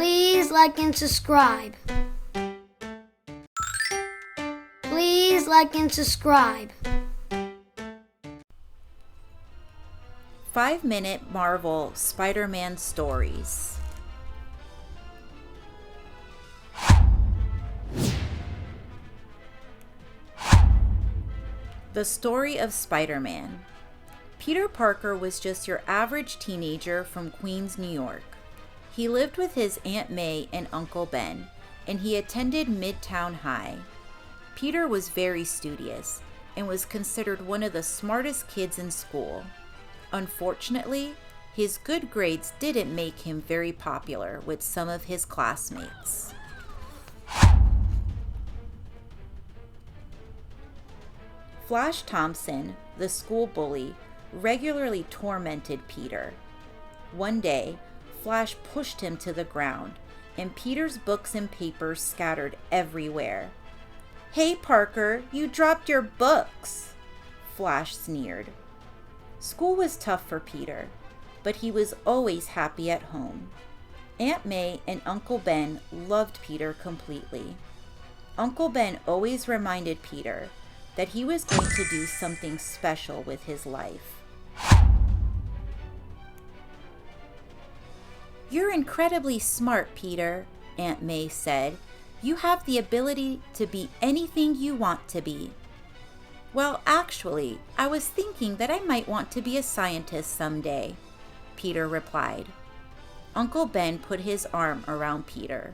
Please like and subscribe. Please like and subscribe. 5-minute Marvel Spiderman Stories. The story of Spider-Man. Peter Parker was just your average teenager from Queens, New York. He lived with his Aunt May and Uncle Ben, and he attended Midtown High. Peter was very studious and was considered one of the smartest kids in school. Unfortunately, his good grades didn't make him very popular with some of his classmates. Flash Thompson, the school bully, regularly tormented Peter. One day, Flash pushed him to the ground, and Peter's books and papers scattered everywhere. "Hey, Parker, you dropped your books," Flash sneered. School was tough for Peter, but he was always happy at home. Aunt May and Uncle Ben loved Peter completely. Uncle Ben always reminded Peter that he was going to do something special with his life. "You're incredibly smart, Peter," Aunt May said. "You have the ability to be anything you want to be." "Well, actually, I was thinking that I might want to be a scientist someday," Peter replied. Uncle Ben put his arm around Peter.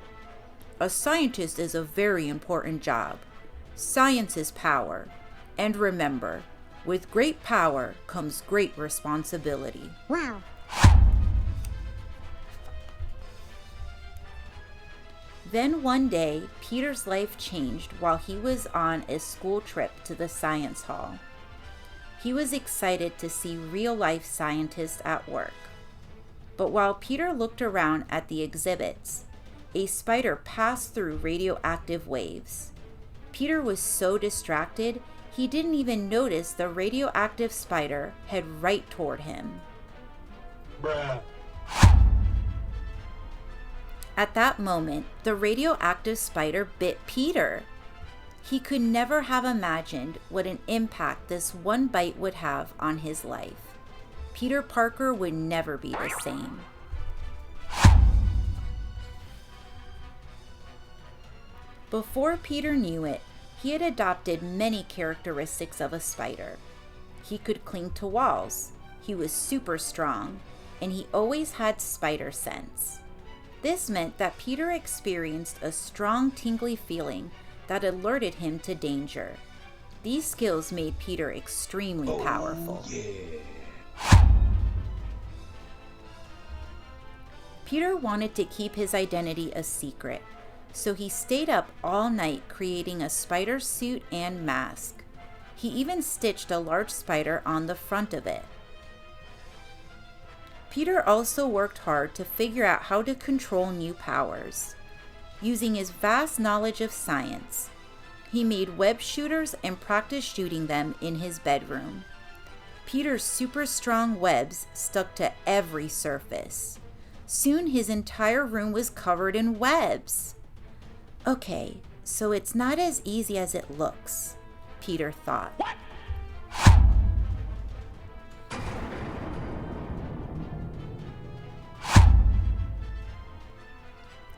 "A scientist is a very important job. Science is power. And remember, with great power comes great responsibility." Wow. Then one day, Peter's life changed while he was on a school trip to the science hall. He was excited to see real-life scientists at work. But while Peter looked around at the exhibits, a spider passed through radioactive waves. Peter was so distracted, he didn't even notice the radioactive spider head right toward him. Bruh. At that moment, the radioactive spider bit Peter. He could never have imagined what an impact this one bite would have on his life. Peter Parker would never be the same. Before Peter knew it, he had adopted many characteristics of a spider. He could cling to walls, he was super strong, and he always had spider sense. This meant that Peter experienced a strong tingly feeling that alerted him to danger. These skills made Peter extremely powerful. Peter wanted to keep his identity a secret, so he stayed up all night creating a spider suit and mask. He even stitched a large spider on the front of it. Peter also worked hard to figure out how to control new powers. Using his vast knowledge of science, he made web shooters and practiced shooting them in his bedroom. Peter's super strong webs stuck to every surface. Soon his entire room was covered in webs. "Okay, so it's not as easy as it looks," Peter thought. What?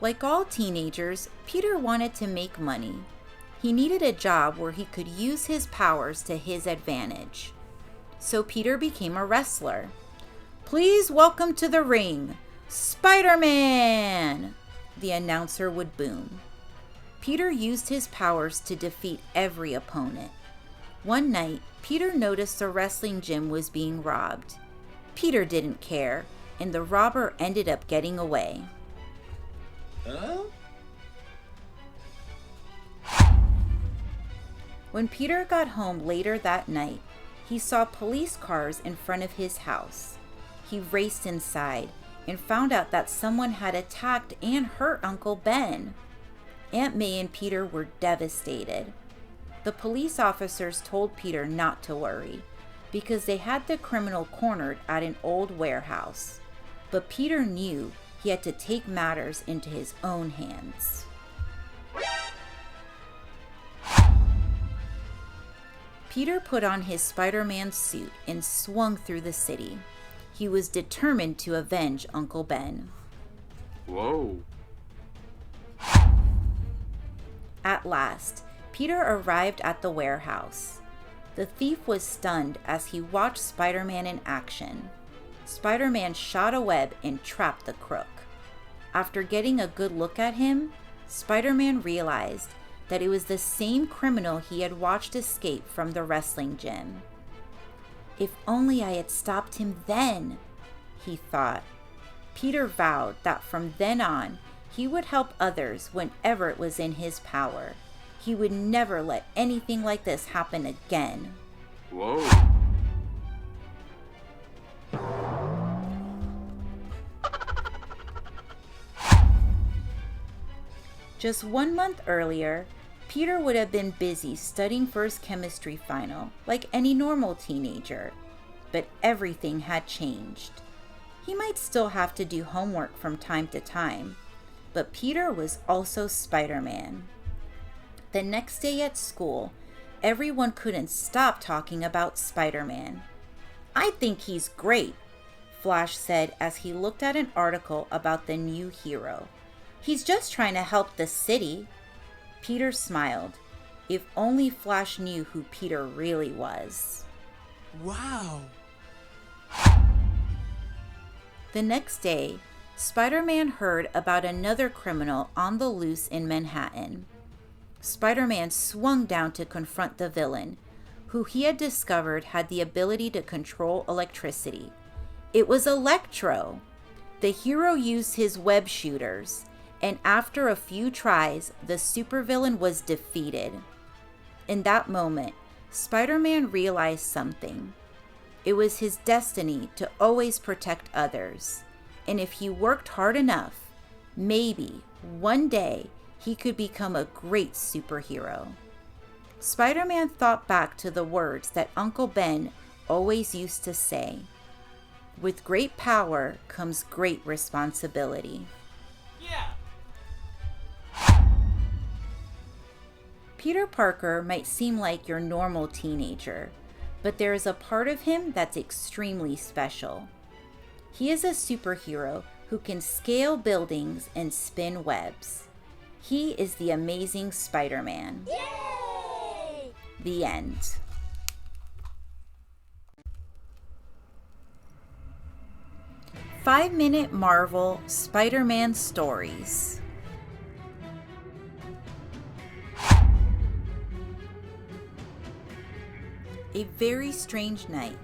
Like all teenagers, Peter wanted to make money. He needed a job where he could use his powers to his advantage. So Peter became a wrestler. "Please welcome to the ring, Spider-Man!" the announcer would boom. Peter used his powers to defeat every opponent. One night, Peter noticed the wrestling gym was being robbed. Peter didn't care, and the robber ended up getting away. Huh? When Peter got home later that night, he saw police cars in front of his house. He raced inside and found out that someone had attacked and hurt Uncle Ben. Aunt May and Peter were devastated. The police officers told Peter not to worry because they had the criminal cornered at an old warehouse. But Peter knew he had to take matters into his own hands. Peter put on his Spider-Man suit and swung through the city. He was determined to avenge Uncle Ben. Whoa. At last, Peter arrived at the warehouse. The thief was stunned as he watched Spider-Man in action. Spider-Man shot a web and trapped the crook. After getting a good look at him, Spider-Man realized that it was the same criminal he had watched escape from the wrestling gym. If only I had stopped him then, he thought. Peter vowed that from then on, he would help others whenever it was in his power. He would never let anything like this happen again. Whoa. Just 1 month earlier, Peter would have been busy studying for his chemistry final, like any normal teenager. But everything had changed. He might still have to do homework from time to time, but Peter was also Spider-Man. The next day at school, everyone couldn't stop talking about Spider-Man. "I think he's great," Flash said as he looked at an article about the new hero. "He's just trying to help the city." Peter smiled. If only Flash knew who Peter really was. Wow. The next day, Spider-Man heard about another criminal on the loose in Manhattan. Spider-Man swung down to confront the villain, who he had discovered had the ability to control electricity. It was Electro. The hero used his web shooters, and after a few tries, the supervillain was defeated. In that moment, Spider-Man realized something. It was his destiny to always protect others, and if he worked hard enough, maybe one day he could become a great superhero. Spider-Man thought back to the words that Uncle Ben always used to say, "With great power comes great responsibility." Yeah. Peter Parker might seem like your normal teenager, but there is a part of him that's extremely special. He is a superhero who can scale buildings and spin webs. He is the amazing Spider-Man. Yay! The end. Five-minute Marvel Spider-Man Stories. A very strange night.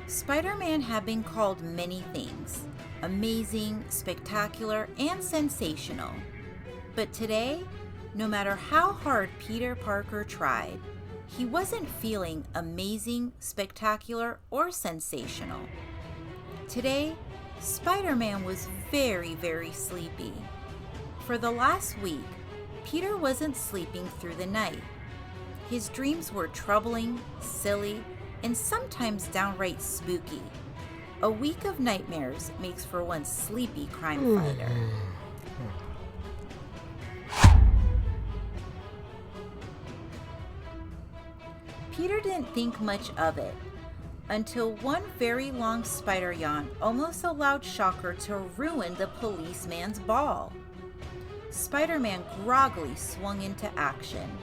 Spider-Man had been called many things: amazing, spectacular, and sensational. But today, no matter how hard Peter Parker tried, he wasn't feeling amazing, spectacular, or sensational. Today, Spider-Man was very, very sleepy. For the last week, Peter wasn't sleeping through the night. His dreams were troubling, silly, and sometimes downright spooky. A week of nightmares makes for one sleepy crime fighter. Peter didn't think much of it until one very long spider yawn almost allowed Shocker to ruin the policeman's ball. Spider-Man groggily swung into action.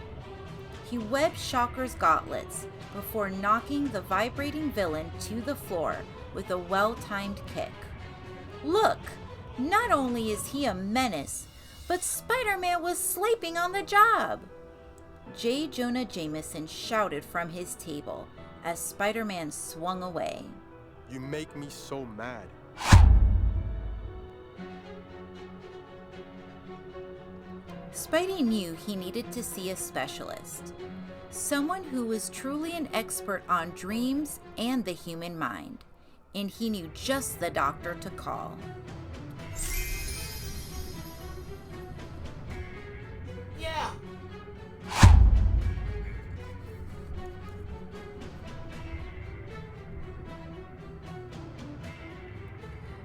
He webbed Shocker's gauntlets before knocking the vibrating villain to the floor with a well-timed kick. Look, not only is he a menace, but Spider-Man was sleeping on the job. J. Jonah Jameson shouted from his table as Spider-Man swung away. You make me so mad. Spidey knew he needed to see a specialist, someone who was truly an expert on dreams and the human mind, and he knew just the doctor to call. Yeah.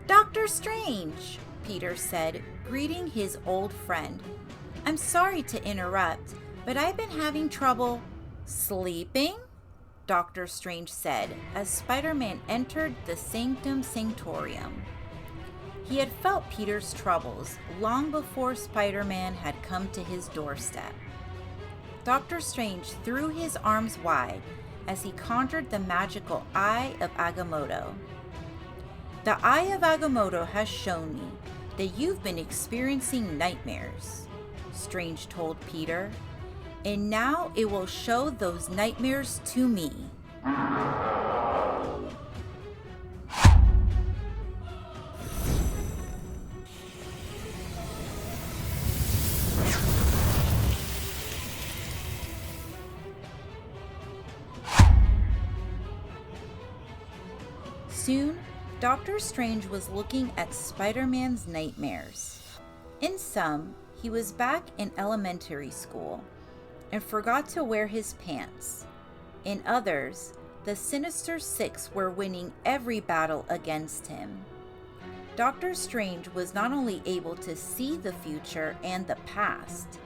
Dr. Strange! Peter said, greeting his old friend. "I'm sorry to interrupt, but I've been having trouble sleeping?" Dr. Strange said as Spider-Man entered the Sanctum Sanctorum. He had felt Peter's troubles long before Spider-Man had come to his doorstep. Dr. Strange threw his arms wide as he conjured the magical Eye of Agamotto. "The Eye of Agamotto has shown me that you've been experiencing nightmares," Strange told Peter, "and now it will show those nightmares to me." Soon, Doctor Strange was looking at Spider-Man's nightmares. In some, he was back in elementary school and forgot to wear his pants. In others, the Sinister Six were winning every battle against him. Doctor Strange was not only able to see the future and the past,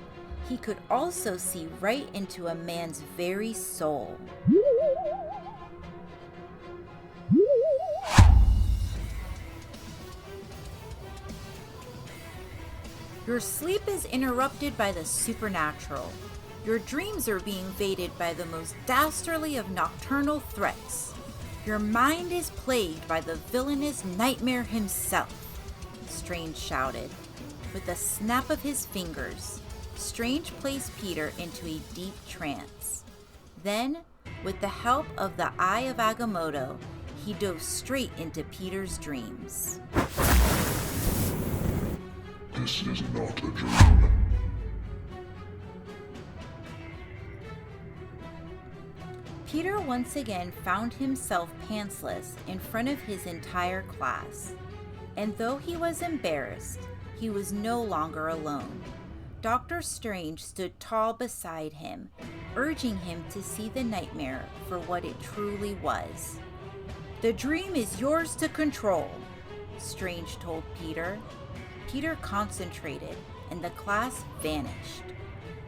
he could also see right into a man's very soul. Your sleep is interrupted by the supernatural. Your dreams are being invaded by the most dastardly of nocturnal threats. Your mind is plagued by the villainous Nightmare himself, Strange shouted. With a snap of his fingers, Strange placed Peter into a deep trance. Then, with the help of the Eye of Agamotto, he dove straight into Peter's dreams. This is not a dream. Peter once again found himself pantsless in front of his entire class. And though he was embarrassed, he was no longer alone. Dr. Strange stood tall beside him, urging him to see the nightmare for what it truly was. "The dream is yours to control," Strange told Peter. Peter concentrated, and the class vanished.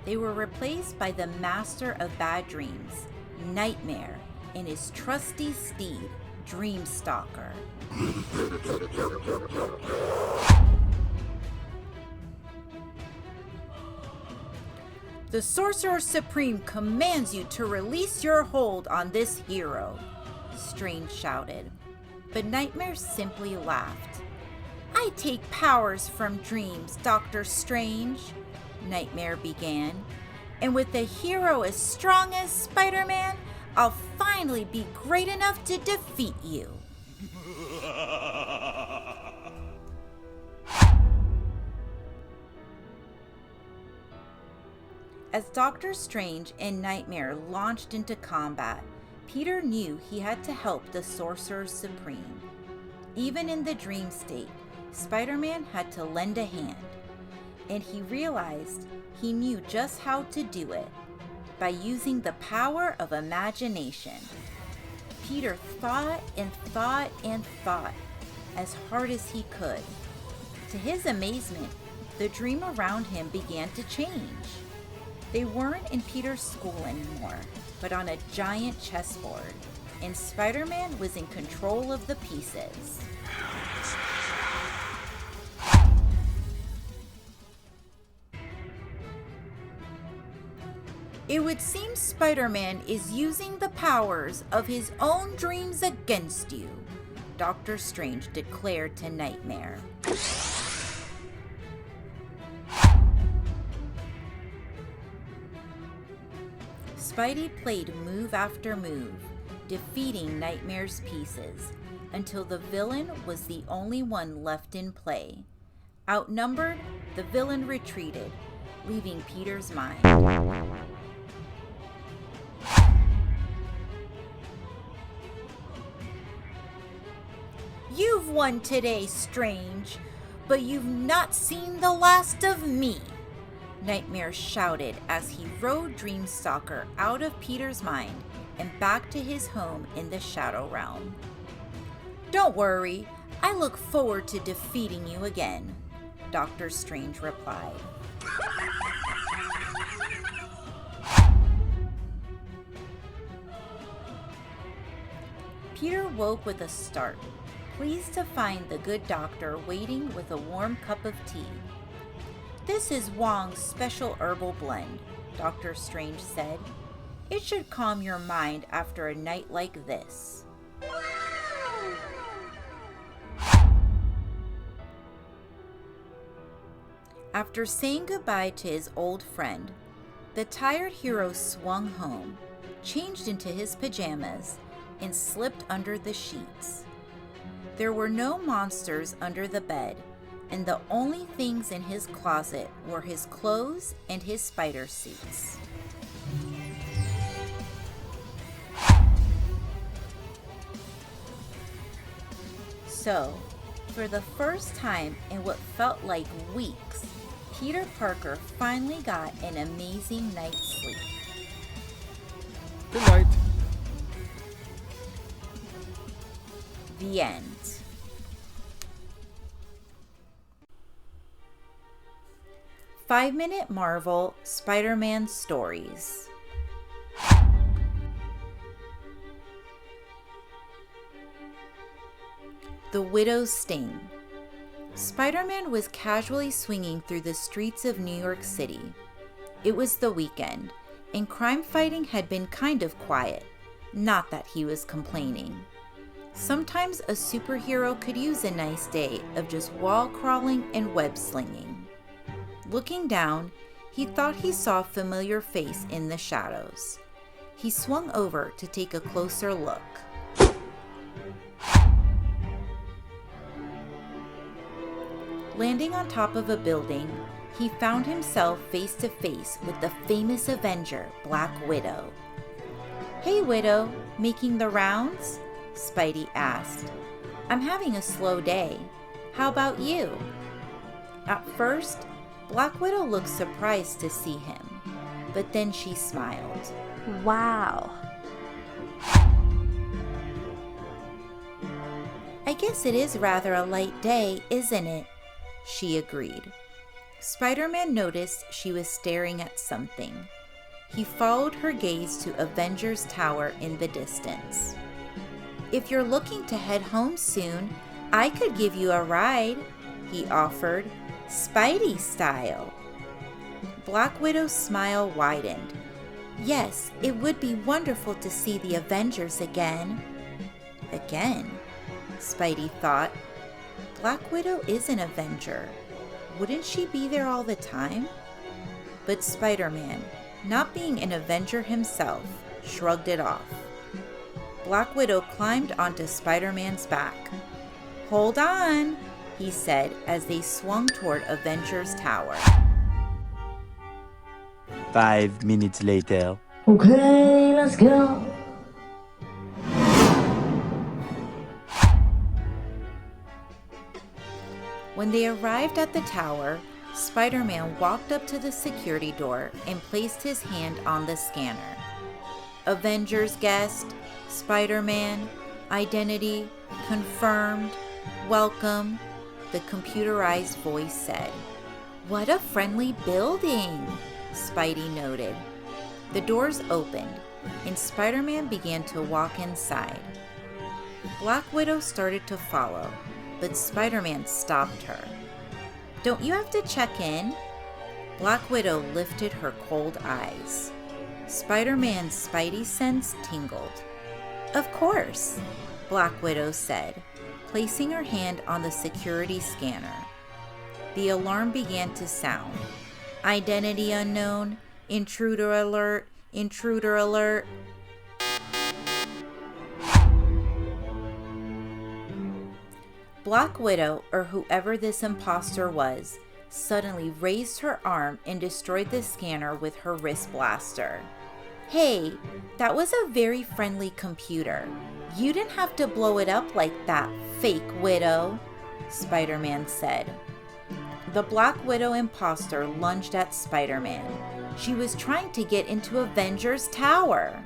They were replaced by the master of bad dreams, Nightmare, and his trusty steed, Dreamstalker. "The Sorcerer Supreme commands you to release your hold on this hero," Strange shouted. But Nightmare simply laughed. "I take powers from dreams, Dr. Strange," Nightmare began. "And with a hero as strong as Spider-Man, I'll finally be great enough to defeat you." As Doctor Strange and Nightmare launched into combat, Peter knew he had to help the Sorcerer Supreme. Even in the dream state, Spider-Man had to lend a hand, and he realized he knew just how to do it, by using the power of imagination. Peter thought and thought and thought as hard as he could. To his amazement, the dream around him began to change. They weren't in Peter's school anymore, but on a giant chessboard, and Spider-Man was in control of the pieces. "It would seem Spider-Man is using the powers of his own dreams against you," Doctor Strange declared to Nightmare. Spidey played move after move, defeating Nightmare's pieces, until the villain was the only one left in play. Outnumbered, the villain retreated, leaving Peter's mind. "You've won today, Strange, but you've not seen the last of me," Nightmare shouted as he rode Dreamstalker out of Peter's mind and back to his home in the Shadow Realm. "Don't worry, I look forward to defeating you again," Dr. Strange replied. Peter woke with a start, pleased to find the good doctor waiting with a warm cup of tea. "This is Wong's special herbal blend," Dr. Strange said. "It should calm your mind after a night like this." After saying goodbye to his old friend, the tired hero swung home, changed into his pajamas, and slipped under the sheets. There were no monsters under the bed, and the only things in his closet were his clothes and his spider suits. So, for the first time in what felt like weeks, Peter Parker finally got an amazing night's sleep. Good night. The end. Five-minute Marvel Spider-Man Stories. The Widow's Sting. Spider-Man was casually swinging through the streets of New York City. It was the weekend, and crime fighting had been kind of quiet. Not that he was complaining. Sometimes a superhero could use a nice day of just wall crawling and web slinging. Looking down, he thought he saw a familiar face in the shadows. He swung over to take a closer look. Landing on top of a building, he found himself face to face with the famous Avenger, Black Widow. "Hey, Widow, making the rounds?" Spidey asked. "I'm having a slow day. How about you?" At first, Black Widow looked surprised to see him, but then she smiled. Wow. "I guess it is rather a light day, isn't it?" she agreed. Spider-Man noticed she was staring at something. He followed her gaze to Avengers Tower in the distance. "If you're looking to head home soon, I could give you a ride," he offered, Spidey style. Black Widow's smile widened. "Yes, it would be wonderful to see the Avengers again." Again, Spidey thought. Black Widow is an Avenger. Wouldn't she be there all the time? But Spider-Man, not being an Avenger himself, shrugged it off. Black Widow climbed onto Spider-Man's back. "Hold on," he said as they swung toward Avengers Tower. 5 minutes later. Okay, let's go. When they arrived at the tower, Spider-Man walked up to the security door and placed his hand on the scanner. "Avengers guest, Spider-Man, identity, confirmed, welcome," the computerized voice said. "What a friendly building," Spidey noted. The doors opened, and Spider-Man began to walk inside. Black Widow started to follow, but Spider-Man stopped her. "Don't you have to check in?" Black Widow lifted her cold eyes. Spider-Man's Spidey sense tingled. "Of course," Black Widow said, placing her hand on the security scanner. The alarm began to sound. "Identity unknown, intruder alert, intruder alert." Black Widow, or whoever this imposter was, suddenly raised her arm and destroyed the scanner with her wrist blaster. "Hey, that was a very friendly computer. You didn't have to blow it up like that, fake Widow," Spider-Man said. The Black Widow imposter lunged at Spider-Man. She was trying to get into Avengers Tower.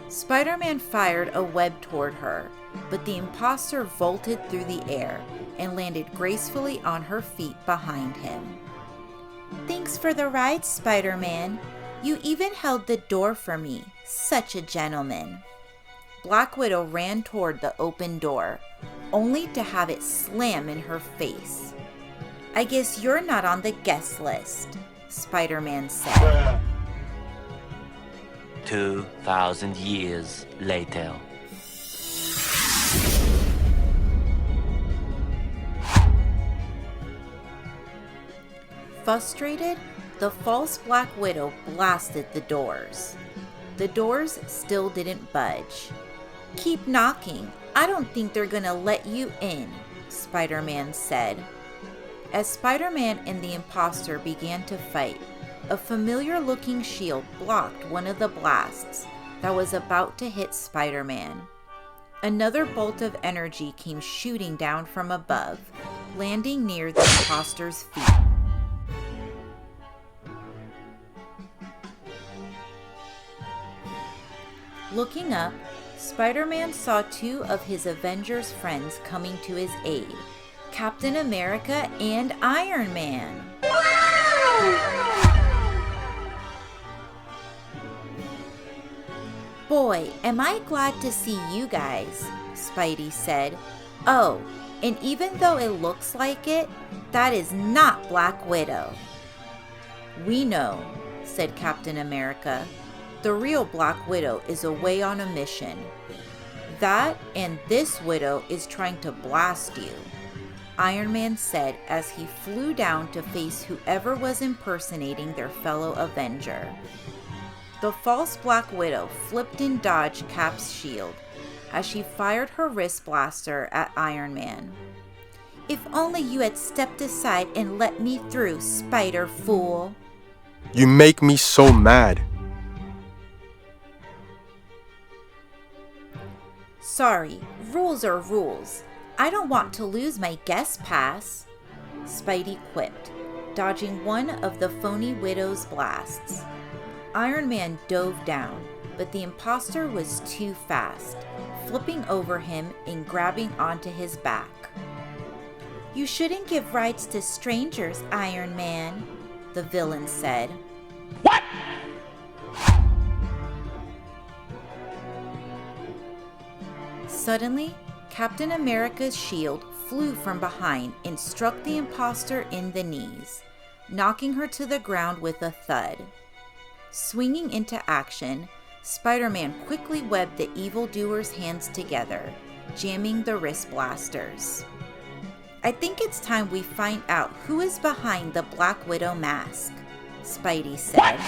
Spider-Man fired a web toward her, but the imposter vaulted through the air and landed gracefully on her feet behind him. "Thanks for the ride, Spider-Man. You even held the door for me. Such a gentleman." Black Widow ran toward the open door, only to have it slam in her face. "I guess you're not on the guest list," Spider-Man said. Bruh. 2,000 years later. Frustrated, the false Black Widow blasted the doors. The doors still didn't budge. "Keep knocking. I don't think they're gonna let you in," Spider-Man said. As Spider-Man and the imposter began to fight, a familiar-looking shield blocked one of the blasts that was about to hit Spider-Man. Another bolt of energy came shooting down from above, landing near the imposter's feet. Looking up, Spider-Man saw two of his Avengers friends coming to his aid, Captain America and Iron Man. "Boy, am I glad to see you guys," Spidey said. "Oh, and even though it looks like it, that is not Black Widow." "We know," said Captain America. "The real Black Widow is away on a mission. That and this widow is trying to blast you," Iron Man said as he flew down to face whoever was impersonating their fellow Avenger. The false Black Widow flipped and dodged Cap's shield as she fired her wrist blaster at Iron Man. "If only you had stepped aside and let me through, Spider Fool." You make me so mad. "Sorry, rules are rules. I don't want to lose my guest pass," Spidey quipped, dodging one of the phony widow's blasts. Iron Man dove down, but the imposter was too fast, flipping over him and grabbing onto his back. "You shouldn't give rides to strangers, Iron Man," the villain said. What? Suddenly, Captain America's shield flew from behind and struck the imposter in the knees, knocking her to the ground with a thud. Swinging into action, Spider-Man quickly webbed the evildoer's hands together, jamming the wrist blasters. "I think it's time we find out who is behind the Black Widow mask," Spidey said.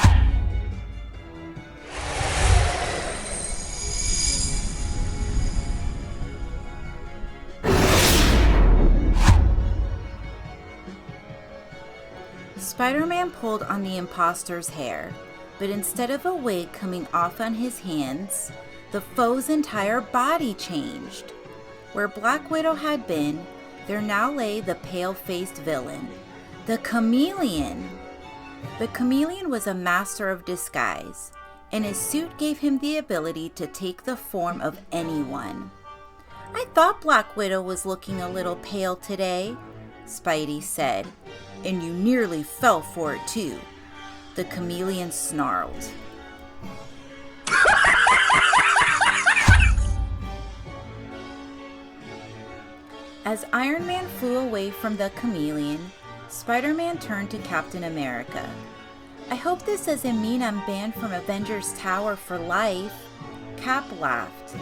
Spider-Man pulled on the imposter's hair, but instead of a wig coming off on his hands, the foe's entire body changed. Where Black Widow had been, there now lay the pale-faced villain, the Chameleon. The Chameleon was a master of disguise, and his suit gave him the ability to take the form of anyone. "I thought Black Widow was looking a little pale today," Spidey said. "And you nearly fell for it too," the Chameleon snarled. As Iron Man flew away from the Chameleon, Spider-Man turned to Captain America. "I hope this doesn't mean I'm banned from Avengers Tower for life." Cap laughed.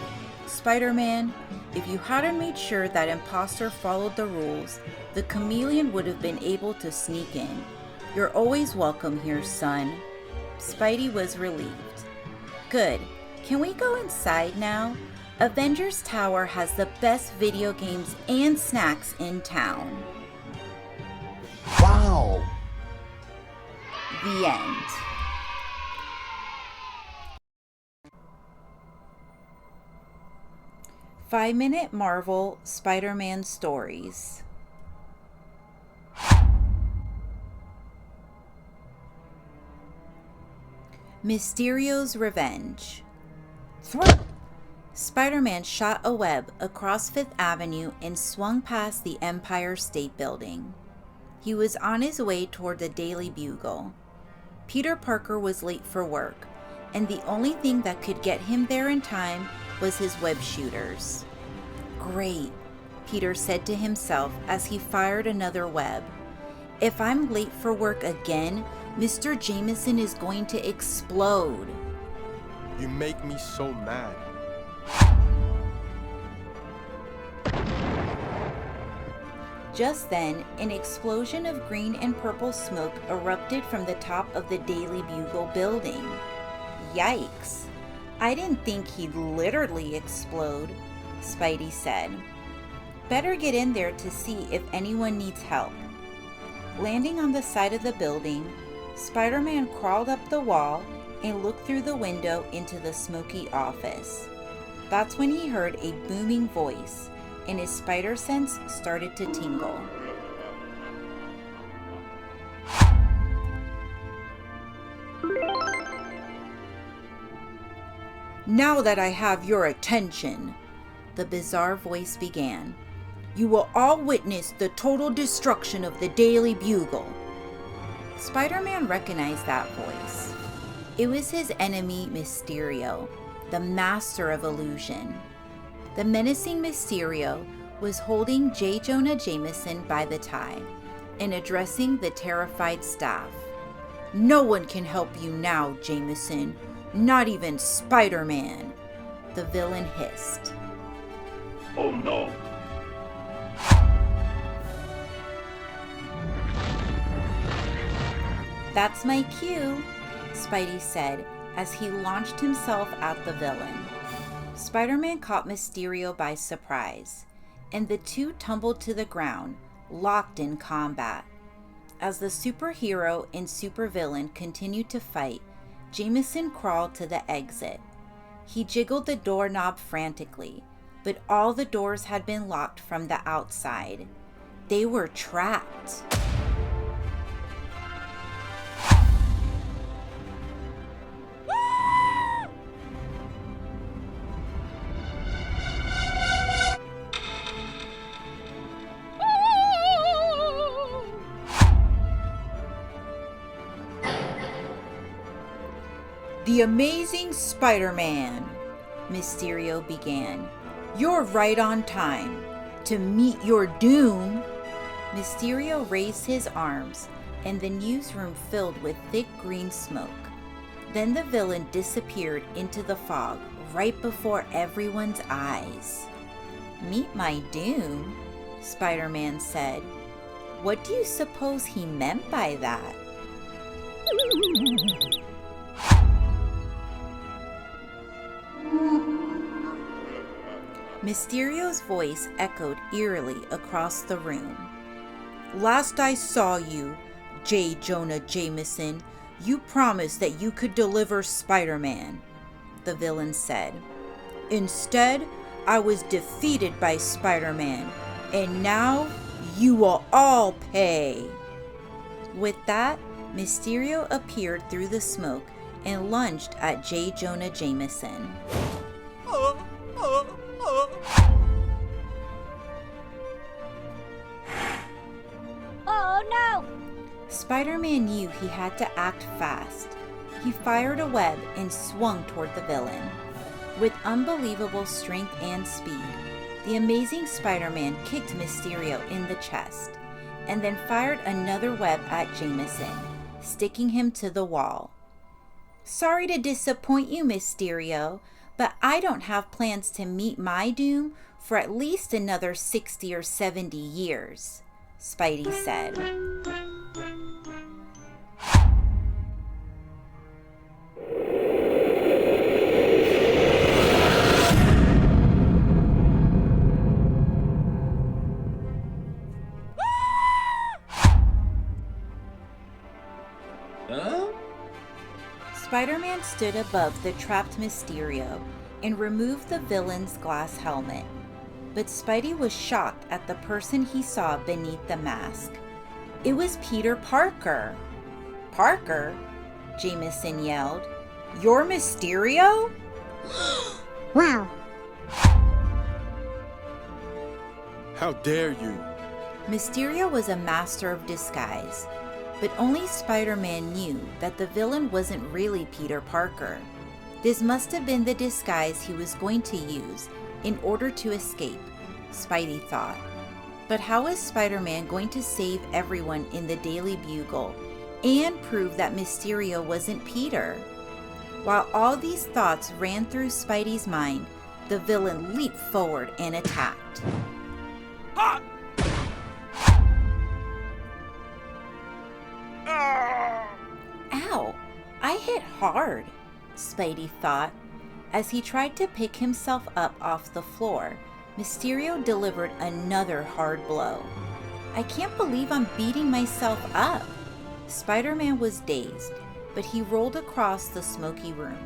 "Spider-Man, if you hadn't made sure that imposter followed the rules, the Chameleon would have been able to sneak in. You're always welcome here, son." Spidey was relieved. "Good. Can we go inside now? Avengers Tower has the best video games and snacks in town." Wow. The end. Five-minute Marvel Spider-Man Stories. Mysterio's Revenge. Spider-Man shot a web across Fifth Avenue and swung past the Empire State Building. He was on his way toward the Daily Bugle. Peter Parker was late for work, and the only thing that could get him there in time was his web shooters. Great, Peter said to himself as he fired another web. If I'm late for work again, Mr. Jameson is going to explode. You make me so mad. Just then, an explosion of green and purple smoke erupted from the top of the Daily Bugle building. Yikes! I didn't think he'd literally explode, Spidey said. Better get in there to see if anyone needs help. Landing on the side of the building, Spider-Man crawled up the wall and looked through the window into the smoky office. That's when he heard a booming voice, and his spider sense started to tingle. Now that I have your attention, the bizarre voice began, you will all witness the total destruction of the Daily Bugle. Spider-Man recognized that voice. It was his enemy Mysterio, the master of illusion. The menacing Mysterio was holding J. Jonah Jameson by the tie and addressing the terrified staff. No one can help you now, Jameson. Not even Spider-Man, the villain hissed. Oh no. That's my cue, Spidey said as he launched himself at the villain. Spider-Man caught Mysterio by surprise, and the two tumbled to the ground, locked in combat. As the superhero and supervillain continued to fight, Jameson crawled to the exit. He jiggled the doorknob frantically, but all the doors had been locked from the outside. They were trapped. The Amazing Spider-Man, Mysterio began. You're right on time. To meet your doom. Mysterio raised his arms, and the newsroom filled with thick green smoke. Then the villain disappeared into the fog right before everyone's eyes. Meet my doom, Spider-Man said. What do you suppose he meant by that? Mysterio's voice echoed eerily across the room. Last I saw you, J. Jonah Jameson, you promised that you could deliver Spider-Man, the villain said. Instead, I was defeated by Spider-Man, and now you will all pay. With that, Mysterio appeared through the smoke and lunged at J. Jonah Jameson. Oh no! Spider-Man knew he had to act fast. He fired a web and swung toward the villain. With unbelievable strength and speed, the Amazing Spider-Man kicked Mysterio in the chest, and then fired another web at Jameson, sticking him to the wall. Sorry to disappoint you, Mysterio, but I don't have plans to meet my doom for at least another 60 or 70 years, Spidey said. Huh? Spider-Man stood above the trapped Mysterio and removed the villain's glass helmet. But Spidey was shocked at the person he saw beneath the mask. It was Peter Parker. Parker? Jameson yelled. You're Mysterio? Wow, How dare you? Mysterio was a master of disguise, but only Spider-Man knew that the villain wasn't really Peter Parker. This must have been the disguise he was going to use in order to escape, Spidey thought. But how is Spider-Man going to save everyone in the Daily Bugle and prove that Mysterio wasn't Peter? While all these thoughts ran through Spidey's mind, the villain leaped forward and attacked. Ah! Ow! I hit hard, Spidey thought. As he tried to pick himself up off the floor, Mysterio delivered another hard blow. I can't believe I'm beating myself up. Spider-Man was dazed, but he rolled across the smoky room.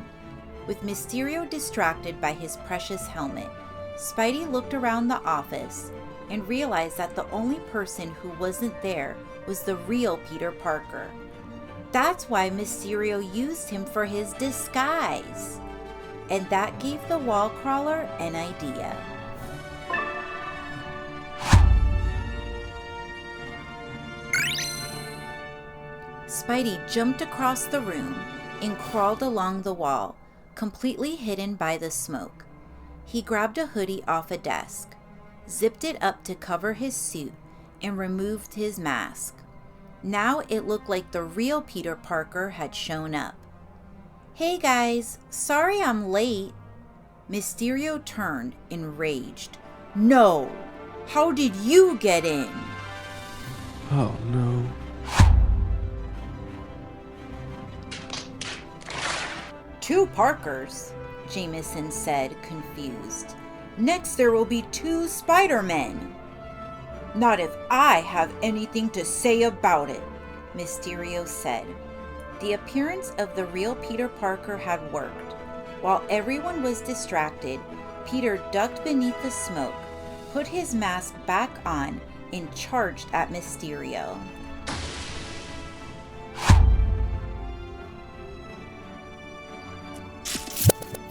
With Mysterio distracted by his precious helmet, Spidey looked around the office and realized that the only person who wasn't there was the real Peter Parker. That's why Mysterio used him for his disguise. And that gave the wall crawler an idea. Spidey jumped across the room and crawled along the wall, completely hidden by the smoke. He grabbed a hoodie off a desk, zipped it up to cover his suit, and removed his mask. Now it looked like the real Peter Parker had shown up. Hey guys, sorry I'm late. Mysterio turned, enraged. No! How did you get in? Oh no. Two Parkers, Jameson said, confused. Next there will be two Spider-Men. Not if I have anything to say about it, Mysterio said. The appearance of the real Peter Parker had worked. While everyone was distracted, Peter ducked beneath the smoke, put his mask back on, and charged at Mysterio.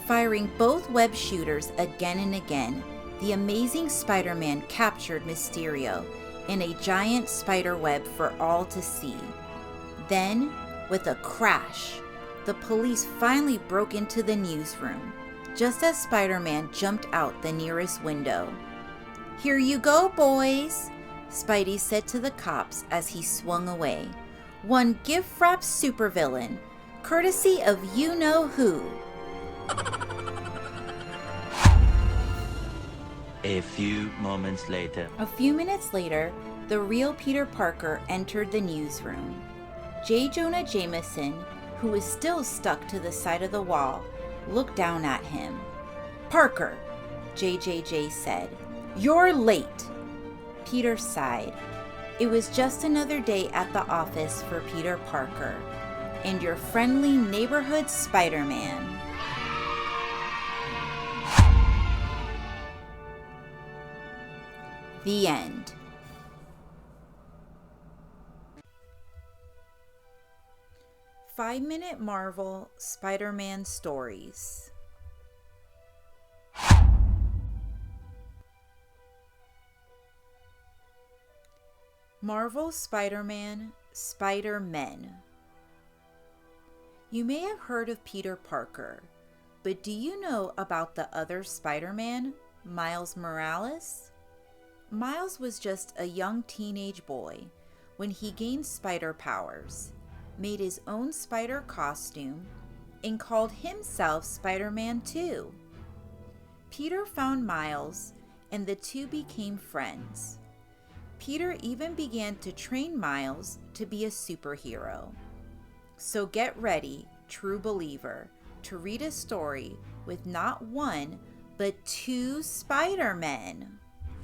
Firing both web shooters again and again, the amazing Spider-Man captured Mysterio in a giant spider web for all to see. Then, with a crash, the police finally broke into the newsroom, just as Spider-Man jumped out the nearest window. "Here you go, boys," Spidey said to the cops as he swung away. "One gift-wrapped supervillain, courtesy of you-know-who." A few moments later. A few minutes later, the real Peter Parker entered the newsroom. J. Jonah Jameson, who was still stuck to the side of the wall, looked down at him. "Parker," JJJ said, "you're late." Peter sighed. It was just another day at the office for Peter Parker, and your friendly neighborhood Spider-Man. The end. Five-minute Marvel Spider-Man Stories. Marvel Spider-Man Spider-Men. You may have heard of Peter Parker, but do you know about the other Spider-Man, Miles Morales? Miles was just a young teenage boy when he gained spider powers, made his own spider costume, and called himself Spider-Man too. Peter found Miles, and the two became friends. Peter even began to train Miles to be a superhero. So get ready, true believer, to read a story with not one, but two Spider-Men.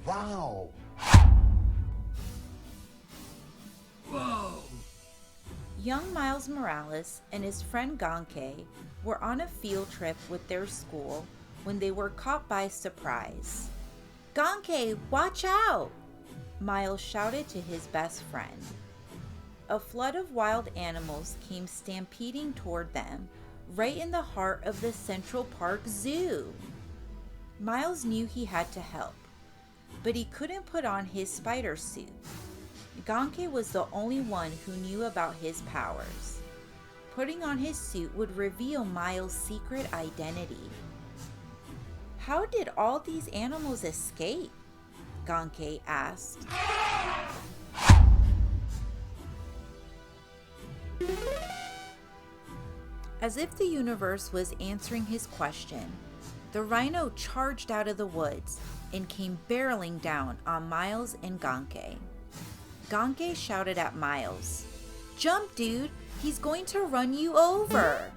Wow! Whoa! Young Miles Morales and his friend Ganke were on a field trip with their school when they were caught by surprise. "Ganke, watch out!" Miles shouted to his best friend. A flood of wild animals came stampeding toward them, right in the heart of the Central Park Zoo. Miles knew he had to help, but he couldn't put on his spider suit. Ganke was the only one who knew about his powers. Putting on his suit would reveal Miles' secret identity. How did all these animals escape? Ganke asked. As if the universe was answering his question, the rhino charged out of the woods and came barreling down on Miles and Ganke. Ganke shouted at Miles, "Jump, dude! He's going to run you over!"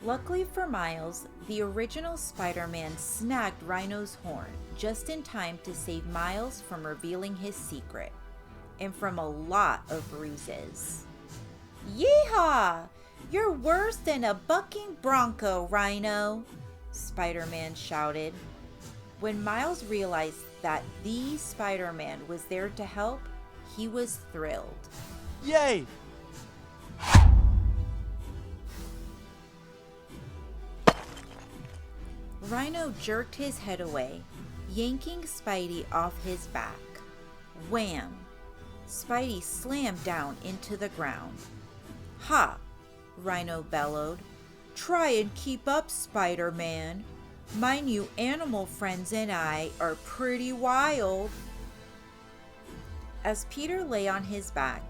Luckily for Miles, the original Spider-Man snagged Rhino's horn just in time to save Miles from revealing his secret, and from a lot of bruises. "Yeehaw! You're worse than a bucking bronco, Rhino!" Spider-Man shouted. When Miles realized that the Spider-Man was there to help, he was thrilled. Yay! Rhino jerked his head away, yanking Spidey off his back. Wham! Spidey slammed down into the ground. "Ha!" Rhino bellowed. "Try and keep up, Spider-Man. My new animal friends and I are pretty wild." As Peter lay on his back,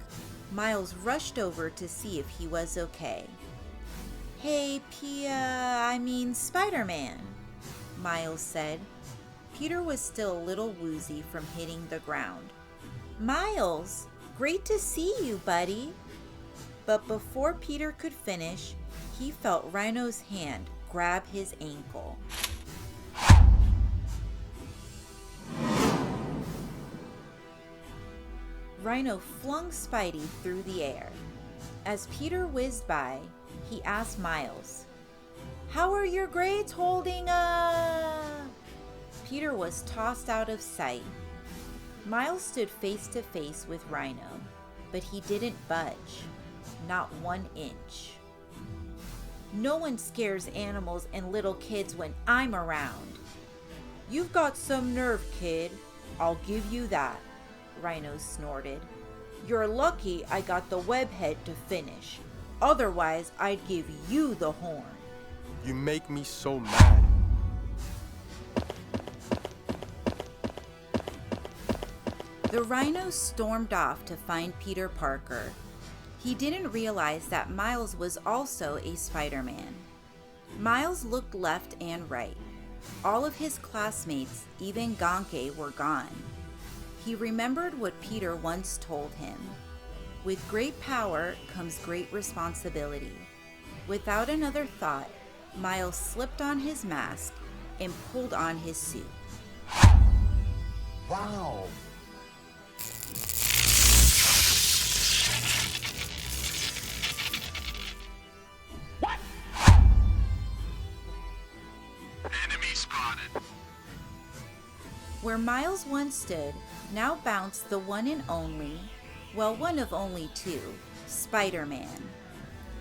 Miles rushed over to see if he was okay. "Hey, Spider-Man," Miles said. Peter was still a little woozy from hitting the ground. "Miles, great to see you, buddy." But before Peter could finish, he felt Rhino's hand grab his ankle. Rhino flung Spidey through the air. As Peter whizzed by, he asked Miles, "How are your grades holding up?" Peter was tossed out of sight. Miles stood face to face with Rhino, but he didn't budge, not 1 inch. "No one scares animals and little kids when I'm around." "You've got some nerve, kid. I'll give you that," Rhino snorted. "You're lucky I got the webhead to finish. Otherwise, I'd give you the horn." You make me so mad. The Rhino stormed off to find Peter Parker. He didn't realize that Miles was also a Spider-Man. Miles looked left and right. All of his classmates, even Ganke, were gone. He remembered what Peter once told him. With great power comes great responsibility. Without another thought, Miles slipped on his mask and pulled on his suit. Wow. Enemy spotted. Where Miles once stood, now bounced the one and only, well, one of only two, Spider-Man.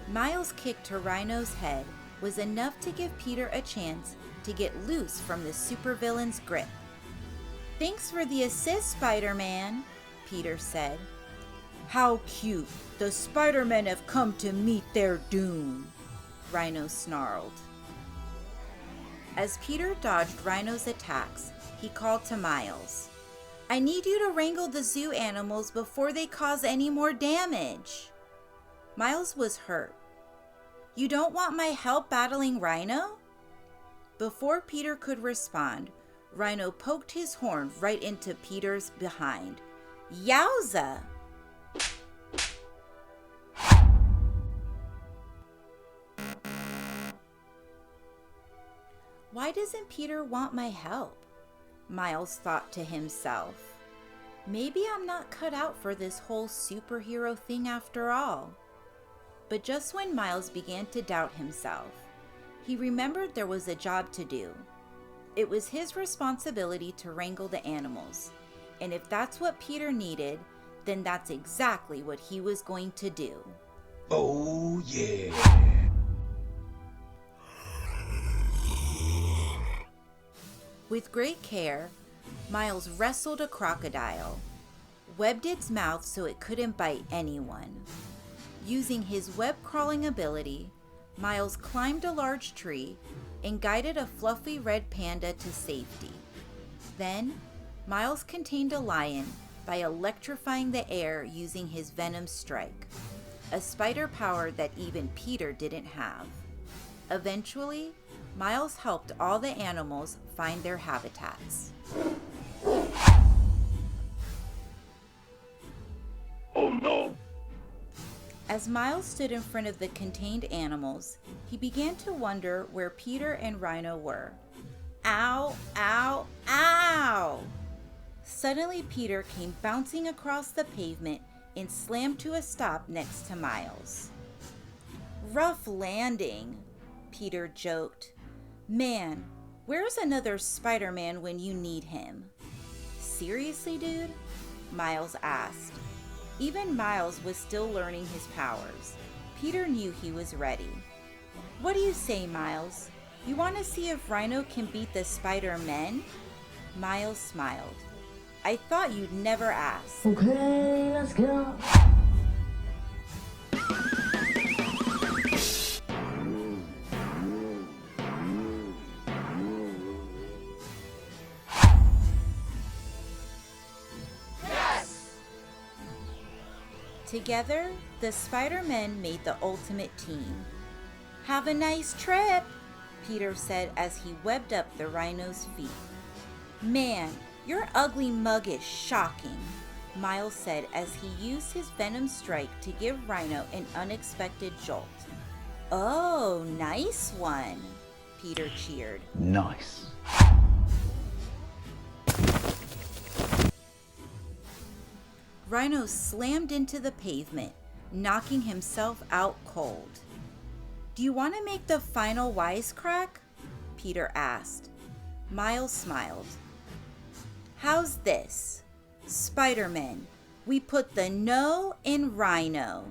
Miles' kick to Rhino's head was enough to give Peter a chance to get loose from the supervillain's grip. "Thanks for the assist, Spider-Man," Peter said. "How cute! The Spider-Men have come to meet their doom," Rhino snarled. As Peter dodged Rhino's attacks, he called to Miles. "I need you to wrangle the zoo animals before they cause any more damage." Miles was hurt. "You don't want my help battling Rhino?" Before Peter could respond, Rhino poked his horn right into Peter's behind. Yowza! Why doesn't Peter want my help? Miles thought to himself. Maybe I'm not cut out for this whole superhero thing after all. But just when Miles began to doubt himself, he remembered there was a job to do. It was his responsibility to wrangle the animals, and if that's what Peter needed, then that's exactly what he was going to do. Oh, yeah. With great care, Miles wrestled a crocodile, webbed its mouth so it couldn't bite anyone. Using his web-crawling ability, Miles climbed a large tree and guided a fluffy red panda to safety. Then, Miles contained a lion by electrifying the air using his venom strike, a spider power that even Peter didn't have. Eventually, Miles helped all the animals find their habitats. Oh no! As Miles stood in front of the contained animals, he began to wonder where Peter and Rhino were. Ow, ow, ow! Suddenly, Peter came bouncing across the pavement and slammed to a stop next to Miles. Rough landing, Peter joked. Man, where's another Spider-Man when you need him? Seriously, dude? Miles asked. Even Miles was still learning his powers. Peter knew he was ready. What do you say, Miles? You want to see if Rhino can beat the Spider-Men? Miles smiled. I thought you'd never ask. Okay, let's go. Together, the Spider-Men made the ultimate team. Have a nice trip, Peter said as he webbed up the Rhino's feet. Man, your ugly mug is shocking, Miles said as he used his venom strike to give Rhino an unexpected jolt. Oh, nice one, Peter cheered. Nice. Rhino slammed into the pavement, knocking himself out cold. Do you want to make the final wisecrack? Peter asked. Miles smiled. How's this? Spider-Man, we put the no in Rhino.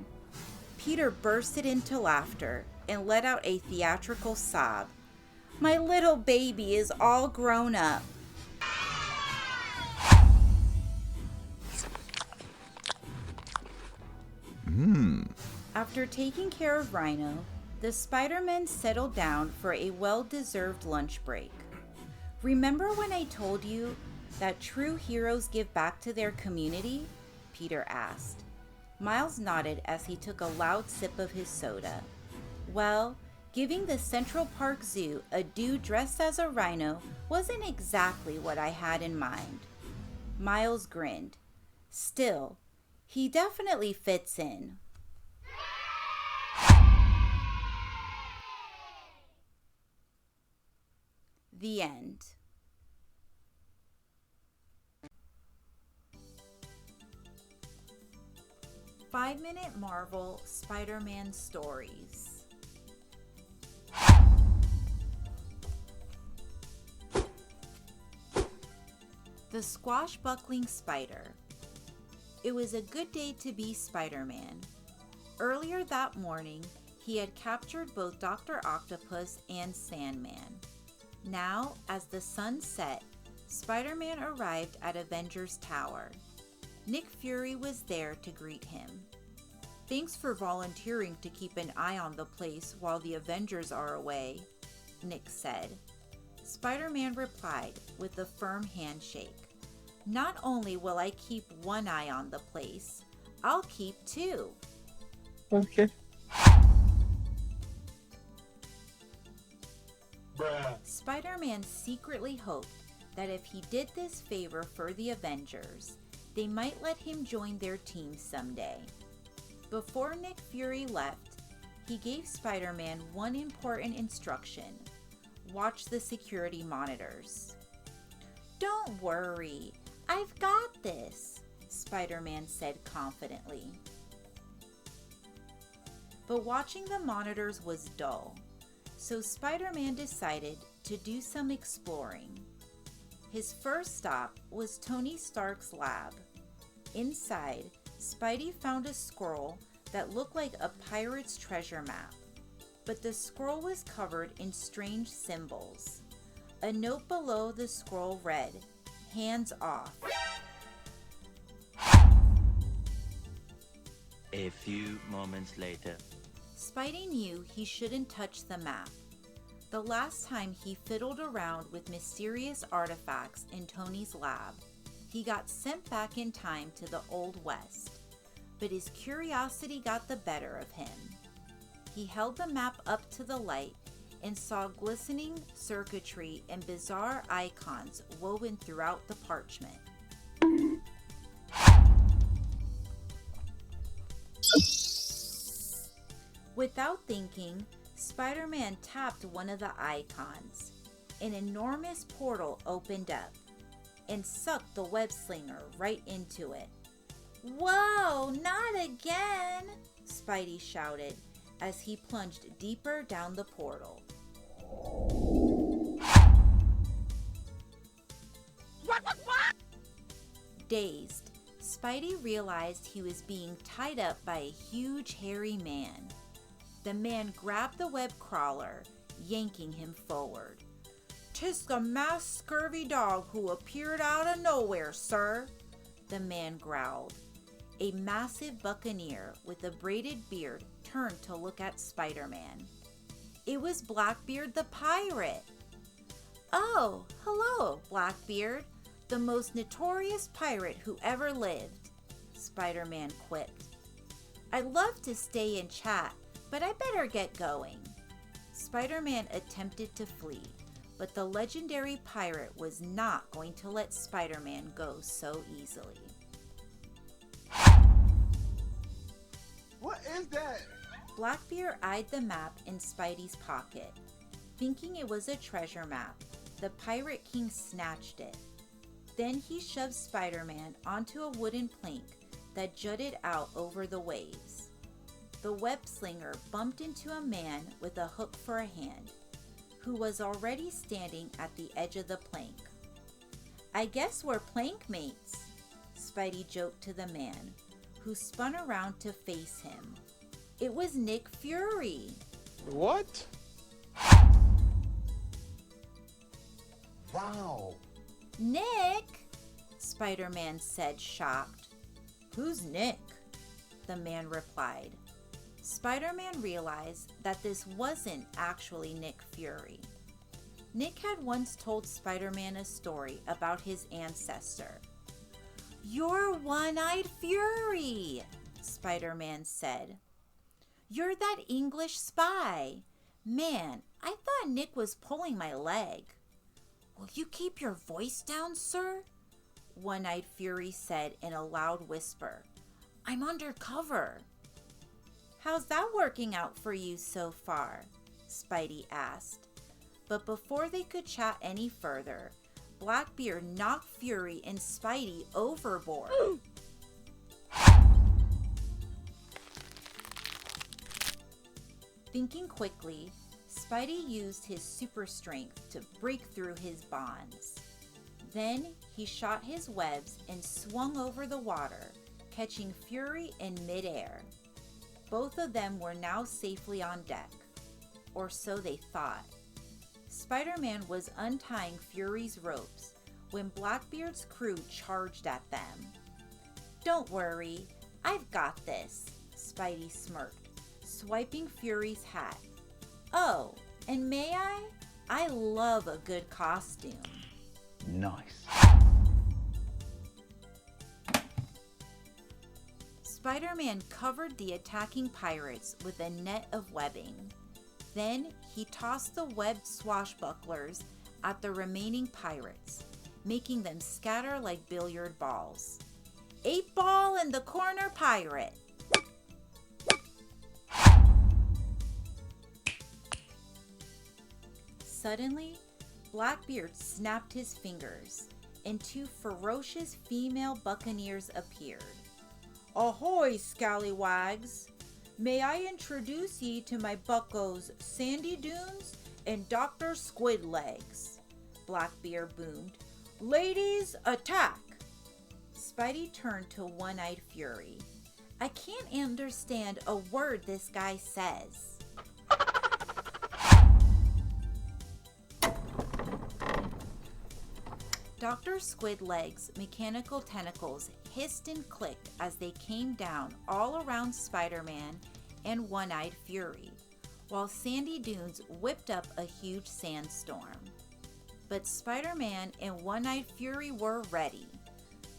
Peter bursted into laughter and let out a theatrical sob. My little baby is all grown up. After taking care of Rhino, the Spider-Men settled down for a well-deserved lunch break. Remember when I told you that true heroes give back to their community? Peter asked. Miles nodded as he took a loud sip of his soda. Well, giving the Central Park Zoo a dude dressed as a rhino wasn't exactly what I had in mind. Miles grinned. Still, he definitely fits in. The end. Five-minute Marvel Spider-Man Stories. The Squashbuckling Spider. It was a good day to be Spider-Man. Earlier that morning, he had captured both Dr. Octopus and Sandman. Now, as the sun set, Spider-Man arrived at Avengers Tower. Nick Fury was there to greet him. Thanks for volunteering to keep an eye on the place while the Avengers are away, Nick said. Spider-Man replied with a firm handshake. Not only will I keep one eye on the place, I'll keep two. Okay. Bruh. Spider-Man secretly hoped that if he did this favor for the Avengers, they might let him join their team someday. Before Nick Fury left, he gave Spider-Man one important instruction. Watch the security monitors. Don't worry, I've got this, Spider-Man said confidently. But watching the monitors was dull, so Spider-Man decided to do some exploring. His first stop was Tony Stark's lab. Inside, Spidey found a scroll that looked like a pirate's treasure map, but the scroll was covered in strange symbols. A note below the scroll read, "Hands off." A few moments later. Spidey knew he shouldn't touch the map. The last time he fiddled around with mysterious artifacts in Tony's lab, he got sent back in time to the Old West, but his curiosity got the better of him. He held the map up to the light and saw glistening circuitry and bizarre icons woven throughout the parchment. Without thinking, Spider-Man tapped one of the icons. An enormous portal opened up and sucked the web slinger right into it. "Whoa, not again!" Spidey shouted as he plunged deeper down the portal. Dazed, Spidey realized he was being tied up by a huge hairy man. The man grabbed the web crawler, yanking him forward. "'Tis the masked scurvy dog who appeared out of nowhere, sir," the man growled. A massive buccaneer with a braided beard turned to look at Spider-Man. It was Blackbeard the pirate. "Oh, hello, Blackbeard, the most notorious pirate who ever lived," Spider-Man quipped. "I'd love to stay and chat, but I better get going." Spider-Man attempted to flee, but the legendary pirate was not going to let Spider-Man go so easily. What is that? Blackbeard eyed the map in Spidey's pocket. Thinking it was a treasure map, the Pirate King snatched it. Then he shoved Spider-Man onto a wooden plank that jutted out over the waves. The web slinger bumped into a man with a hook for a hand, who was already standing at the edge of the plank. "I guess we're plank mates," Spidey joked to the man, who spun around to face him. It was Nick Fury. What? Wow. "Nick?" Spider-Man said, shocked. "Who's Nick?" the man replied. Spider-Man realized that this wasn't actually Nick Fury. Nick had once told Spider-Man a story about his ancestor. "You're One-Eyed Fury," Spider-Man said. "You're that English spy. Man, I thought Nick was pulling my leg." "Will you keep your voice down, sir?" One-Eyed Fury said in a loud whisper. "I'm undercover." "How's that working out for you so far?" Spidey asked. But before they could chat any further, Blackbeard knocked Fury and Spidey overboard. Thinking quickly, Spidey used his super strength to break through his bonds. Then he shot his webs and swung over the water, catching Fury in midair. Both of them were now safely on deck, or so they thought. Spider-Man was untying Fury's ropes when Blackbeard's crew charged at them. "Don't worry, I've got this," Spidey smirked, swiping Fury's hat. "Oh, and may I? I love a good costume." Nice. Spider-Man covered the attacking pirates with a net of webbing. Then he tossed the webbed swashbucklers at the remaining pirates, making them scatter like billiard balls. 8-ball in the corner, pirate! Suddenly, Blackbeard snapped his fingers, and 2 ferocious female buccaneers appeared. "Ahoy, scallywags! May I introduce ye to my buccos, Sandy Dunes and Dr. Squidlegs," Blackbeard boomed. "Ladies, attack!" Spidey turned to One-Eyed Fury. "I can't understand a word this guy says." Dr. Squid Leg's mechanical tentacles hissed and clicked as they came down all around Spider-Man and One-Eyed Fury, while sandy dunes whipped up a huge sandstorm. But Spider-Man and One-Eyed Fury were ready.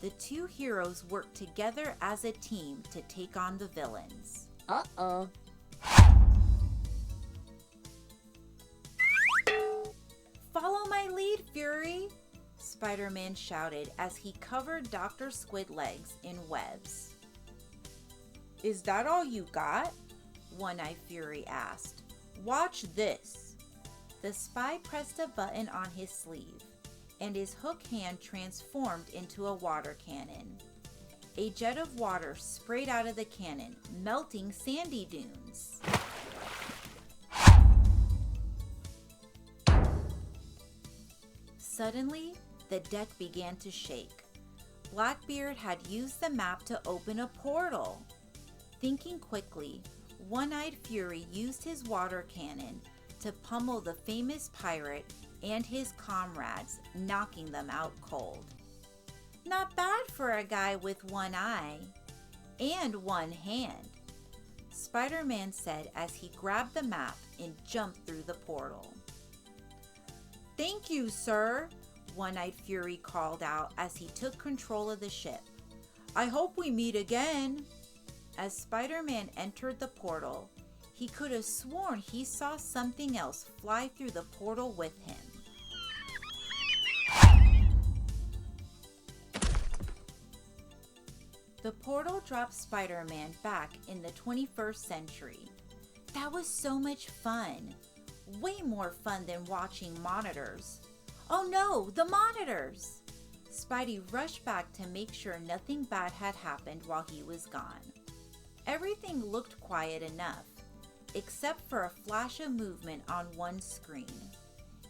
The two heroes worked together as a team to take on the villains. Uh-oh. "Follow my lead, Fury!" Spider-Man shouted as he covered Dr. Squid Legs in webs. "Is that all you got?" One-Eyed Fury asked. "Watch this." The spy pressed a button on his sleeve, and his hook hand transformed into a water cannon. A jet of water sprayed out of the cannon, melting sandy dunes. Suddenly, the deck began to shake. Blackbeard had used the map to open a portal. Thinking quickly, One-Eyed Fury used his water cannon to pummel the famous pirate and his comrades, knocking them out cold. Not bad for a guy with one eye and one hand, Spider-Man said as he grabbed the map and jumped through the portal. "Thank you, sir," One-Eyed Fury called out as he took control of the ship. "I hope we meet again." As Spider-Man entered the portal, he could have sworn he saw something else fly through the portal with him. The portal dropped Spider-Man back in the 21st century. That was so much fun. Way more fun than watching monitors. Oh no, the monitors! Spidey rushed back to make sure nothing bad had happened while he was gone. Everything looked quiet enough, except for a flash of movement on one screen.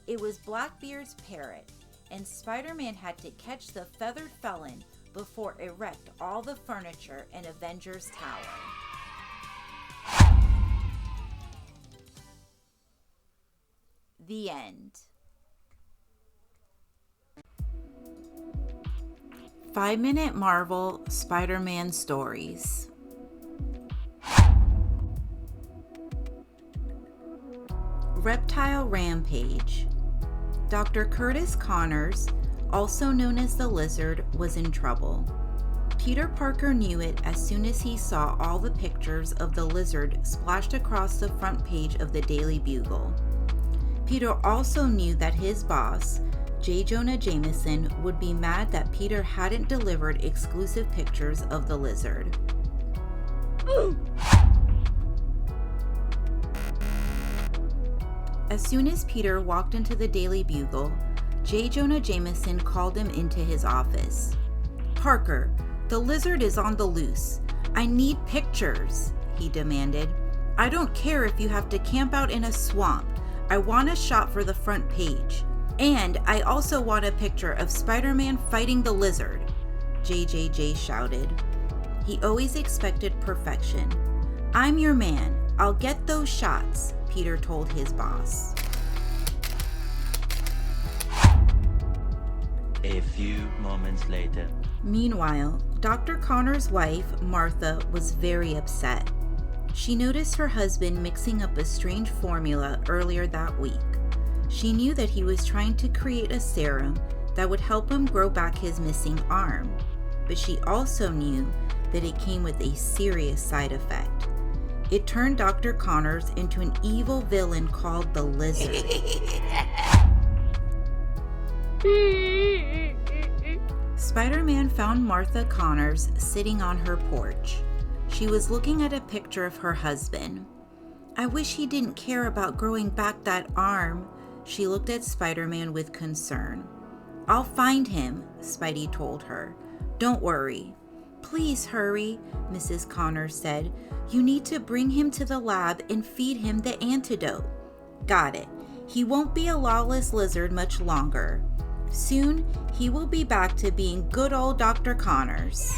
It was Blackbeard's parrot, and Spider-Man had to catch the feathered felon before it wrecked all the furniture in Avengers Tower. The end. 5-Minute Marvel Spider-Man Stories. Reptile Rampage. Dr. Curtis Connors, also known as the Lizard, was in trouble. Peter Parker knew it as soon as he saw all the pictures of the Lizard splashed across the front page of the Daily Bugle. Peter also knew that his boss, J. Jonah Jameson, would be mad that Peter hadn't delivered exclusive pictures of the Lizard. As soon as Peter walked into the Daily Bugle, J. Jonah Jameson called him into his office. "Parker, the Lizard is on the loose. I need pictures," he demanded. "I don't care if you have to camp out in a swamp. I want a shot for the front page. And I also want a picture of Spider-Man fighting the Lizard," JJJ shouted. He always expected perfection. "I'm your man. I'll get those shots," Peter told his boss. A few moments later. Meanwhile, Dr. Connor's wife, Martha, was very upset. She noticed her husband mixing up a strange formula earlier that week. She knew that he was trying to create a serum that would help him grow back his missing arm, but she also knew that it came with a serious side effect. It turned Dr. Connors into an evil villain called the Lizard. Spider-Man found Martha Connors sitting on her porch. She was looking at a picture of her husband. "I wish he didn't care about growing back that arm." She looked at Spider-Man with concern. "I'll find him," Spidey told her. "Don't worry." "Please hurry," Mrs. Connors said. "You need to bring him to the lab and feed him the antidote." "Got it. He won't be a lawless lizard much longer. Soon, he will be back to being good old Dr. Connors."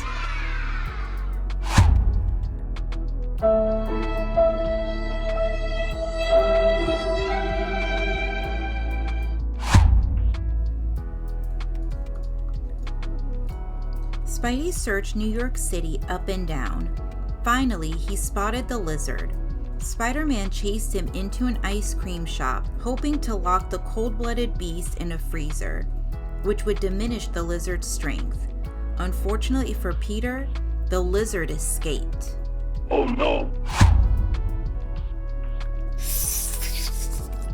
Spidey searched New York City up and down. Finally, he spotted the lizard. Spider-Man chased him into an ice cream shop, hoping to lock the cold-blooded beast in a freezer, which would diminish the lizard's strength. Unfortunately for Peter, the lizard escaped. Oh no!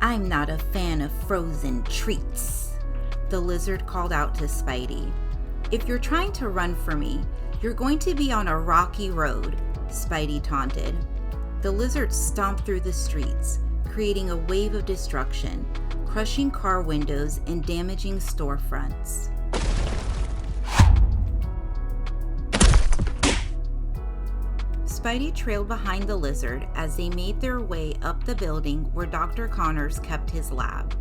"I'm not a fan of frozen treats," the lizard called out to Spidey. "If you're trying to run for me, you're going to be on a rocky road," Spidey taunted. The lizard stomped through the streets, creating a wave of destruction, crushing car windows and damaging storefronts. Spidey trailed behind the lizard as they made their way up the building where Dr. Connors kept his lab.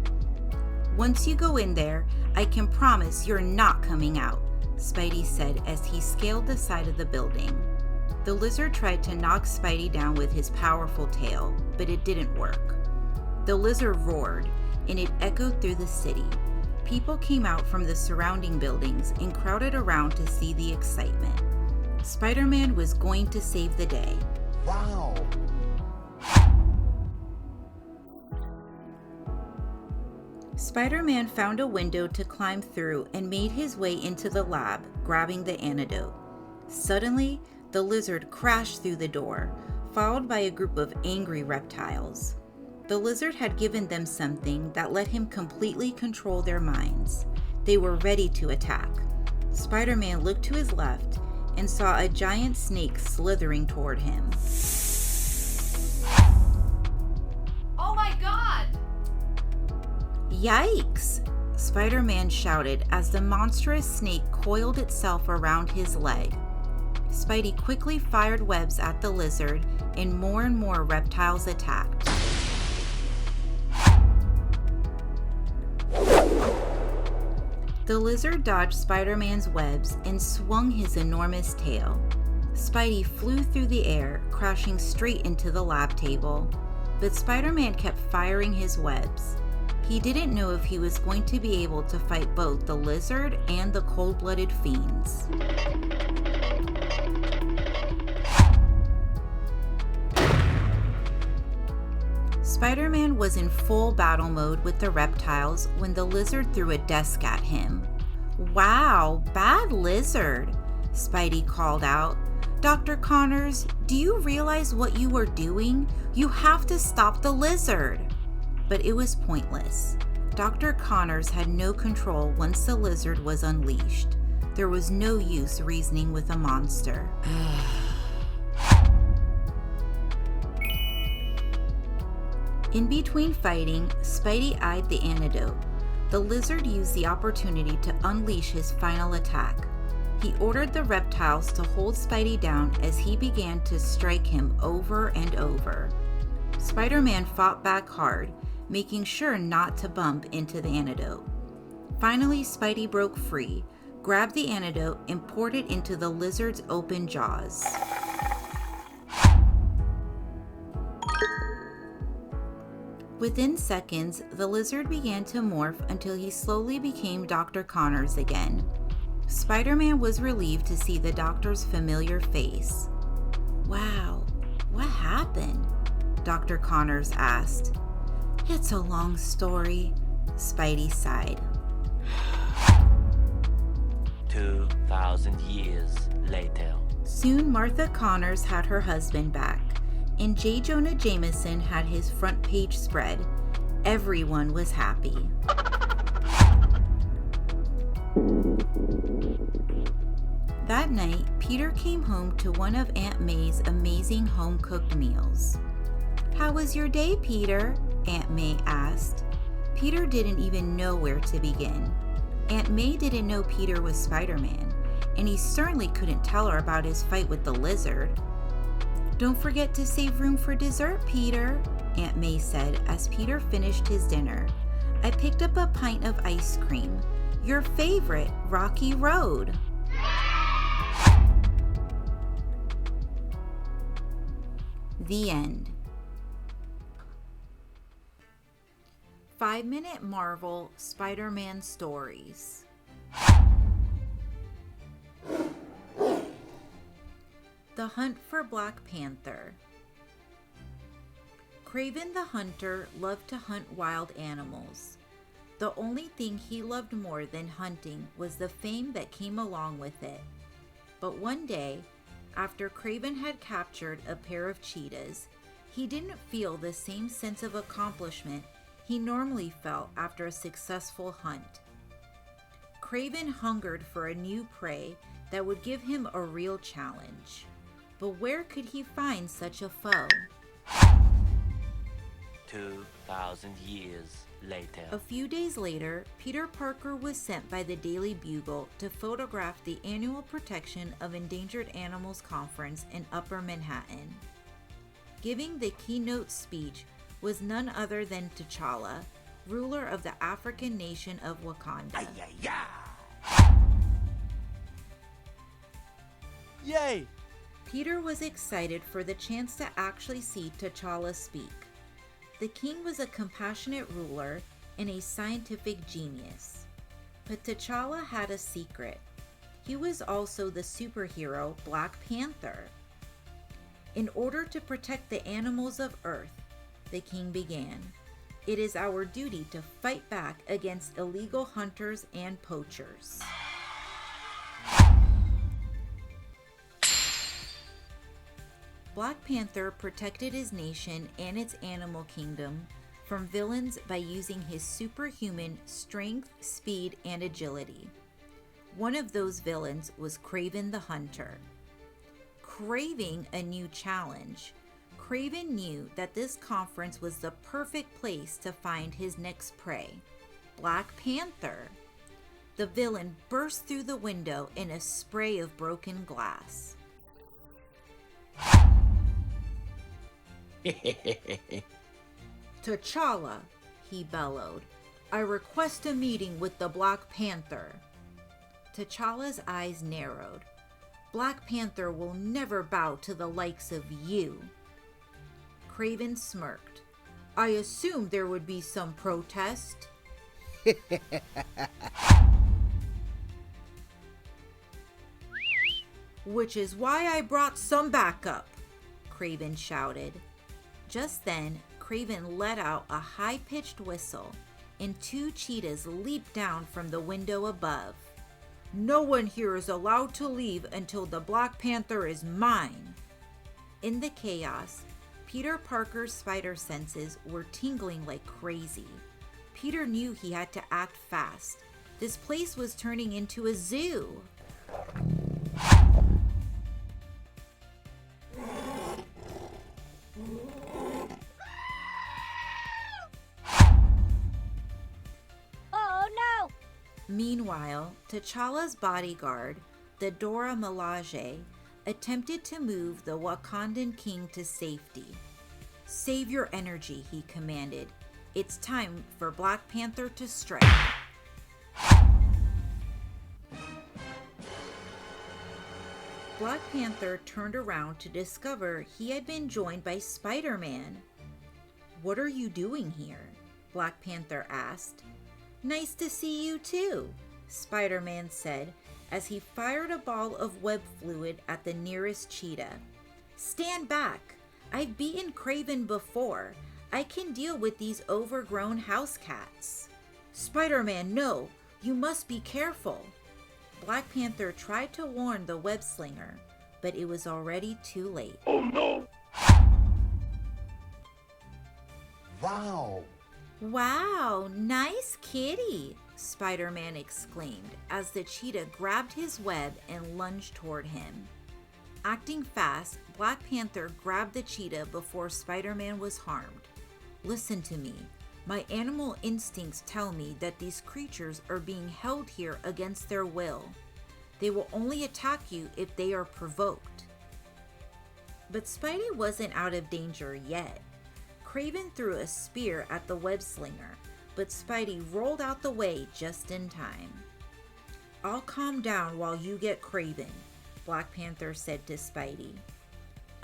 "Once you go in there, I can promise you're not coming out," Spidey said as he scaled the side of the building. The lizard tried to knock Spidey down with his powerful tail, but it didn't work. The lizard roared, and it echoed through the city. People came out from the surrounding buildings and crowded around to see the excitement. Spider-Man was going to save the day. Wow. Spider-Man found a window to climb through and made his way into the lab, grabbing the antidote. Suddenly, the lizard crashed through the door, followed by a group of angry reptiles. The lizard had given them something that let him completely control their minds. They were ready to attack. Spider-Man looked to his left and saw a giant snake slithering toward him. Oh my god! "Yikes!" Spider-Man shouted as the monstrous snake coiled itself around his leg. Spidey quickly fired webs at the lizard, and more reptiles attacked. The lizard dodged Spider-Man's webs and swung his enormous tail. Spidey flew through the air, crashing straight into the lab table. But Spider-Man kept firing his webs. He didn't know if he was going to be able to fight both the lizard and the cold-blooded fiends. Spider-Man was in full battle mode with the reptiles when the lizard threw a desk at him. "Wow, bad lizard," Spidey called out. "Dr. Connors, do you realize what you are doing? You have to stop the lizard." But it was pointless. Dr. Connors had no control once the lizard was unleashed. There was no use reasoning with a monster. In between fighting, Spidey eyed the antidote. The lizard used the opportunity to unleash his final attack. He ordered the reptiles to hold Spidey down as he began to strike him over and over. Spider-Man fought back hard, making sure not to bump into the antidote. Finally, Spidey broke free, grabbed the antidote, and poured it into the lizard's open jaws. Within seconds, the lizard began to morph until he slowly became Dr. Connors again. Spider-Man was relieved to see the doctor's familiar face. "Wow, what happened?" Dr. Connors asked. "It's a long story," Spidey sighed. 2,000 years later. Soon Martha Connors had her husband back, and J. Jonah Jameson had his front page spread. Everyone was happy. That night, Peter came home to one of Aunt May's amazing home-cooked meals. "How was your day, Peter?" Aunt May asked. Peter didn't even know where to begin. Aunt May didn't know Peter was Spider-Man, and he certainly couldn't tell her about his fight with the lizard. "Don't forget to save room for dessert, Peter," Aunt May said as Peter finished his dinner. "I picked up a pint of ice cream. Your favorite, Rocky Road." The end. 5-minute Marvel Spider-Man Stories. The Hunt for Black Panther. Craven the Hunter loved to hunt wild animals. The only thing he loved more than hunting was the fame that came along with it. But one day, after Craven had captured a pair of cheetahs, he didn't feel the same sense of accomplishment he normally felt after a successful hunt. Craven hungered for a new prey that would give him a real challenge. But where could he find such a foe? 2,000 years later. A few days later, Peter Parker was sent by the Daily Bugle to photograph the annual Protection of Endangered Animals Conference in Upper Manhattan. Giving the keynote speech was none other than T'Challa, ruler of the African nation of Wakanda. Yay! Peter was excited for the chance to actually see T'Challa speak. The king was a compassionate ruler and a scientific genius. But T'Challa had a secret. He was also the superhero Black Panther. In order to protect the animals of Earth, the king began, "It is our duty to fight back against illegal hunters and poachers." Black Panther protected his nation and its animal kingdom from villains by using his superhuman strength, speed, and agility. One of those villains was Craven the Hunter. Craving a new challenge, Craven knew that this conference was the perfect place to find his next prey, Black Panther. The villain burst through the window in a spray of broken glass. "T'Challa," he bellowed, "I request a meeting with the Black Panther." T'Challa's eyes narrowed. "Black Panther will never bow to the likes of you." Craven smirked. "I assumed there would be some protest." "Which is why I brought some backup," Craven shouted. Just then, Craven let out a high-pitched whistle, and two cheetahs leaped down from the window above. "No one here is allowed to leave until the Black Panther is mine." In the chaos, Peter Parker's spider senses were tingling like crazy. Peter knew he had to act fast. This place was turning into a zoo. Meanwhile, T'Challa's bodyguard, the Dora Milaje, attempted to move the Wakandan king to safety. "Save your energy," he commanded. "It's time for Black Panther to strike." Black Panther turned around to discover he had been joined by Spider-Man. "What are you doing here?" Black Panther asked. "Nice to see you too," Spider-Man said as he fired a ball of web fluid at the nearest cheetah. "Stand back. I've beaten Craven before. I can deal with these overgrown house cats." "Spider-Man, no! You must be careful." Black Panther tried to warn the web slinger, but it was already too late. Oh no! Wow! "Wow, nice kitty," Spider-Man exclaimed as the cheetah grabbed his web and lunged toward him. Acting fast, Black Panther grabbed the cheetah before Spider-Man was harmed. "Listen to me. My animal instincts tell me that these creatures are being held here against their will. They will only attack you if they are provoked." But Spidey wasn't out of danger yet. Craven threw a spear at the web slinger, but Spidey rolled out the way just in time. "I'll calm down while you get Craven," Black Panther said to Spidey.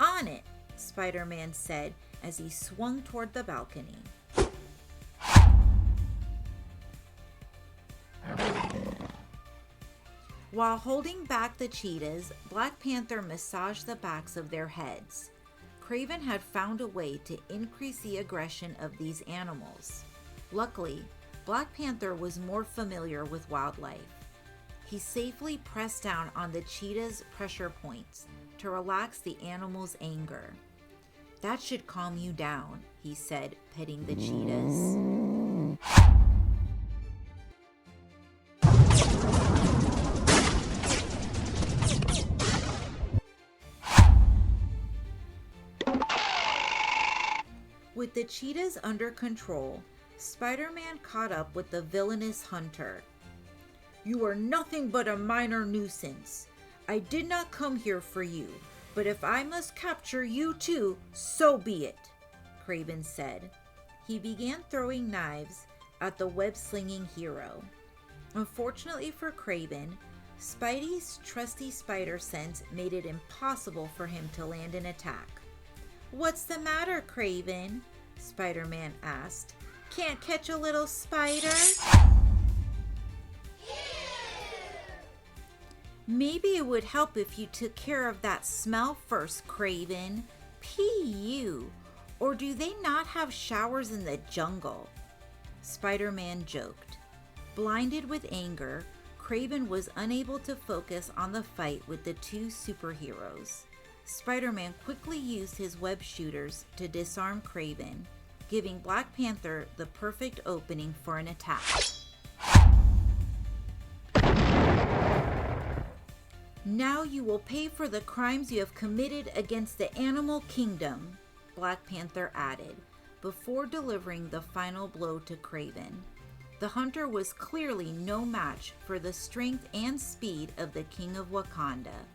"On it," Spider-Man said as he swung toward the balcony. While holding back the cheetahs, Black Panther massaged the backs of their heads. Kraven had found a way to increase the aggression of these animals. Luckily, Black Panther was more familiar with wildlife. He safely pressed down on the cheetah's pressure points to relax the animal's anger. "That should calm you down," he said, petting the cheetahs. With the cheetahs under control, Spider-Man caught up with the villainous hunter. "You are nothing but a minor nuisance. I did not come here for you, but if I must capture you too, so be it," Kraven said. He began throwing knives at the web-slinging hero. Unfortunately for Kraven, Spidey's trusty spider sense made it impossible for him to land an attack. "What's the matter, Kraven?" Spider-Man asked. "Can't catch a little spider?" "Maybe it would help if you took care of that smell first, Kraven. P.U. Or do they not have showers in the jungle?" Spider-Man joked. Blinded with anger, Kraven was unable to focus on the fight with the two superheroes. Spider-Man quickly used his web shooters to disarm Kraven, giving Black Panther the perfect opening for an attack. "Now you will pay for the crimes you have committed against the animal kingdom," Black Panther added, before delivering the final blow to Kraven. The hunter was clearly no match for the strength and speed of the King of Wakanda.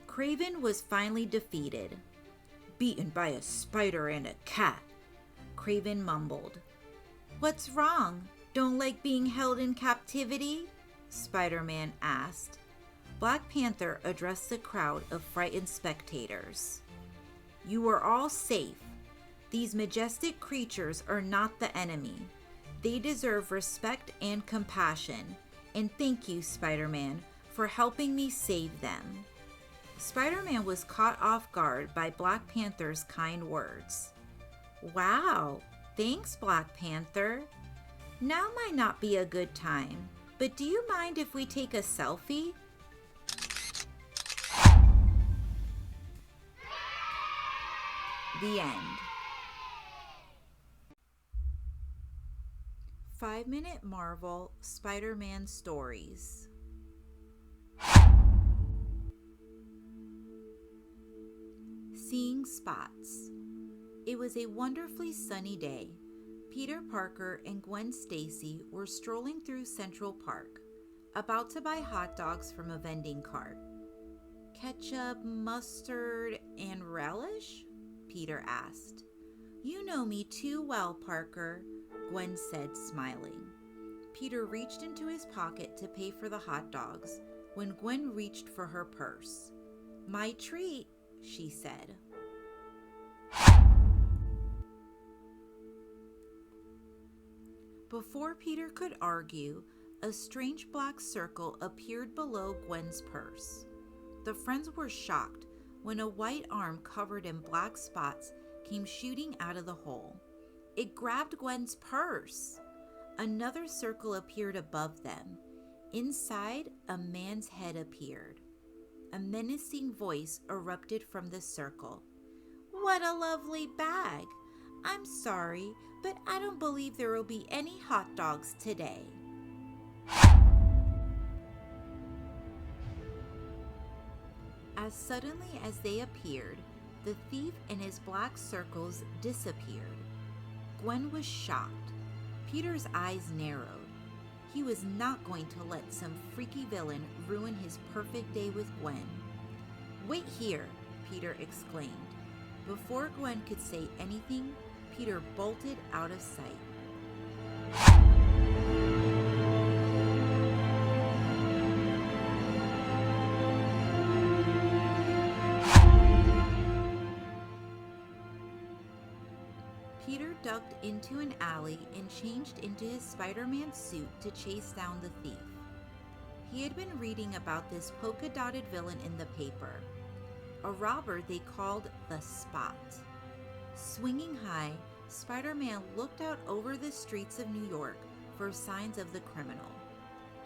Kraven was finally defeated. "Beaten by a spider and a cat," Kraven mumbled. "What's wrong? Don't like being held in captivity?" Spider-Man asked. Black Panther addressed the crowd of frightened spectators. "You are all safe. These majestic creatures are not the enemy. They deserve respect and compassion. And thank you, Spider-Man, for helping me save them." Spider-Man was caught off guard by Black Panther's kind words. "Wow, thanks, Black Panther. Now might not be a good time, but do you mind if we take a selfie?" The end. 5-Minute Marvel Spider-Man Stories. Seeing Spots. It was a wonderfully sunny day. Peter Parker and Gwen Stacy were strolling through Central Park, about to buy hot dogs from a vending cart. "Ketchup, mustard, and relish?" Peter asked. "You know me too well, Parker," Gwen said, smiling. Peter reached into his pocket to pay for the hot dogs when Gwen reached for her purse. "My treat," she said. Before Peter could argue, a strange black circle appeared below Gwen's purse. The friends were shocked when a white arm covered in black spots came shooting out of the hole. It grabbed Gwen's purse. Another circle appeared above them. Inside, a man's head appeared. A menacing voice erupted from the circle. "What a lovely bag! I'm sorry, but I don't believe there will be any hot dogs today." As suddenly as they appeared, the thief and his black circles disappeared. Gwen was shocked. Peter's eyes narrowed. He was not going to let some freaky villain ruin his perfect day with Gwen. "Wait here," Peter exclaimed. Before Gwen could say anything, Peter bolted out of sight. Peter ducked into an alley and changed into his Spider-Man suit to chase down the thief. He had been reading about this polka-dotted villain in the paper, a robber they called the Spot. Swinging high, Spider-Man looked out over the streets of New York for signs of the criminal.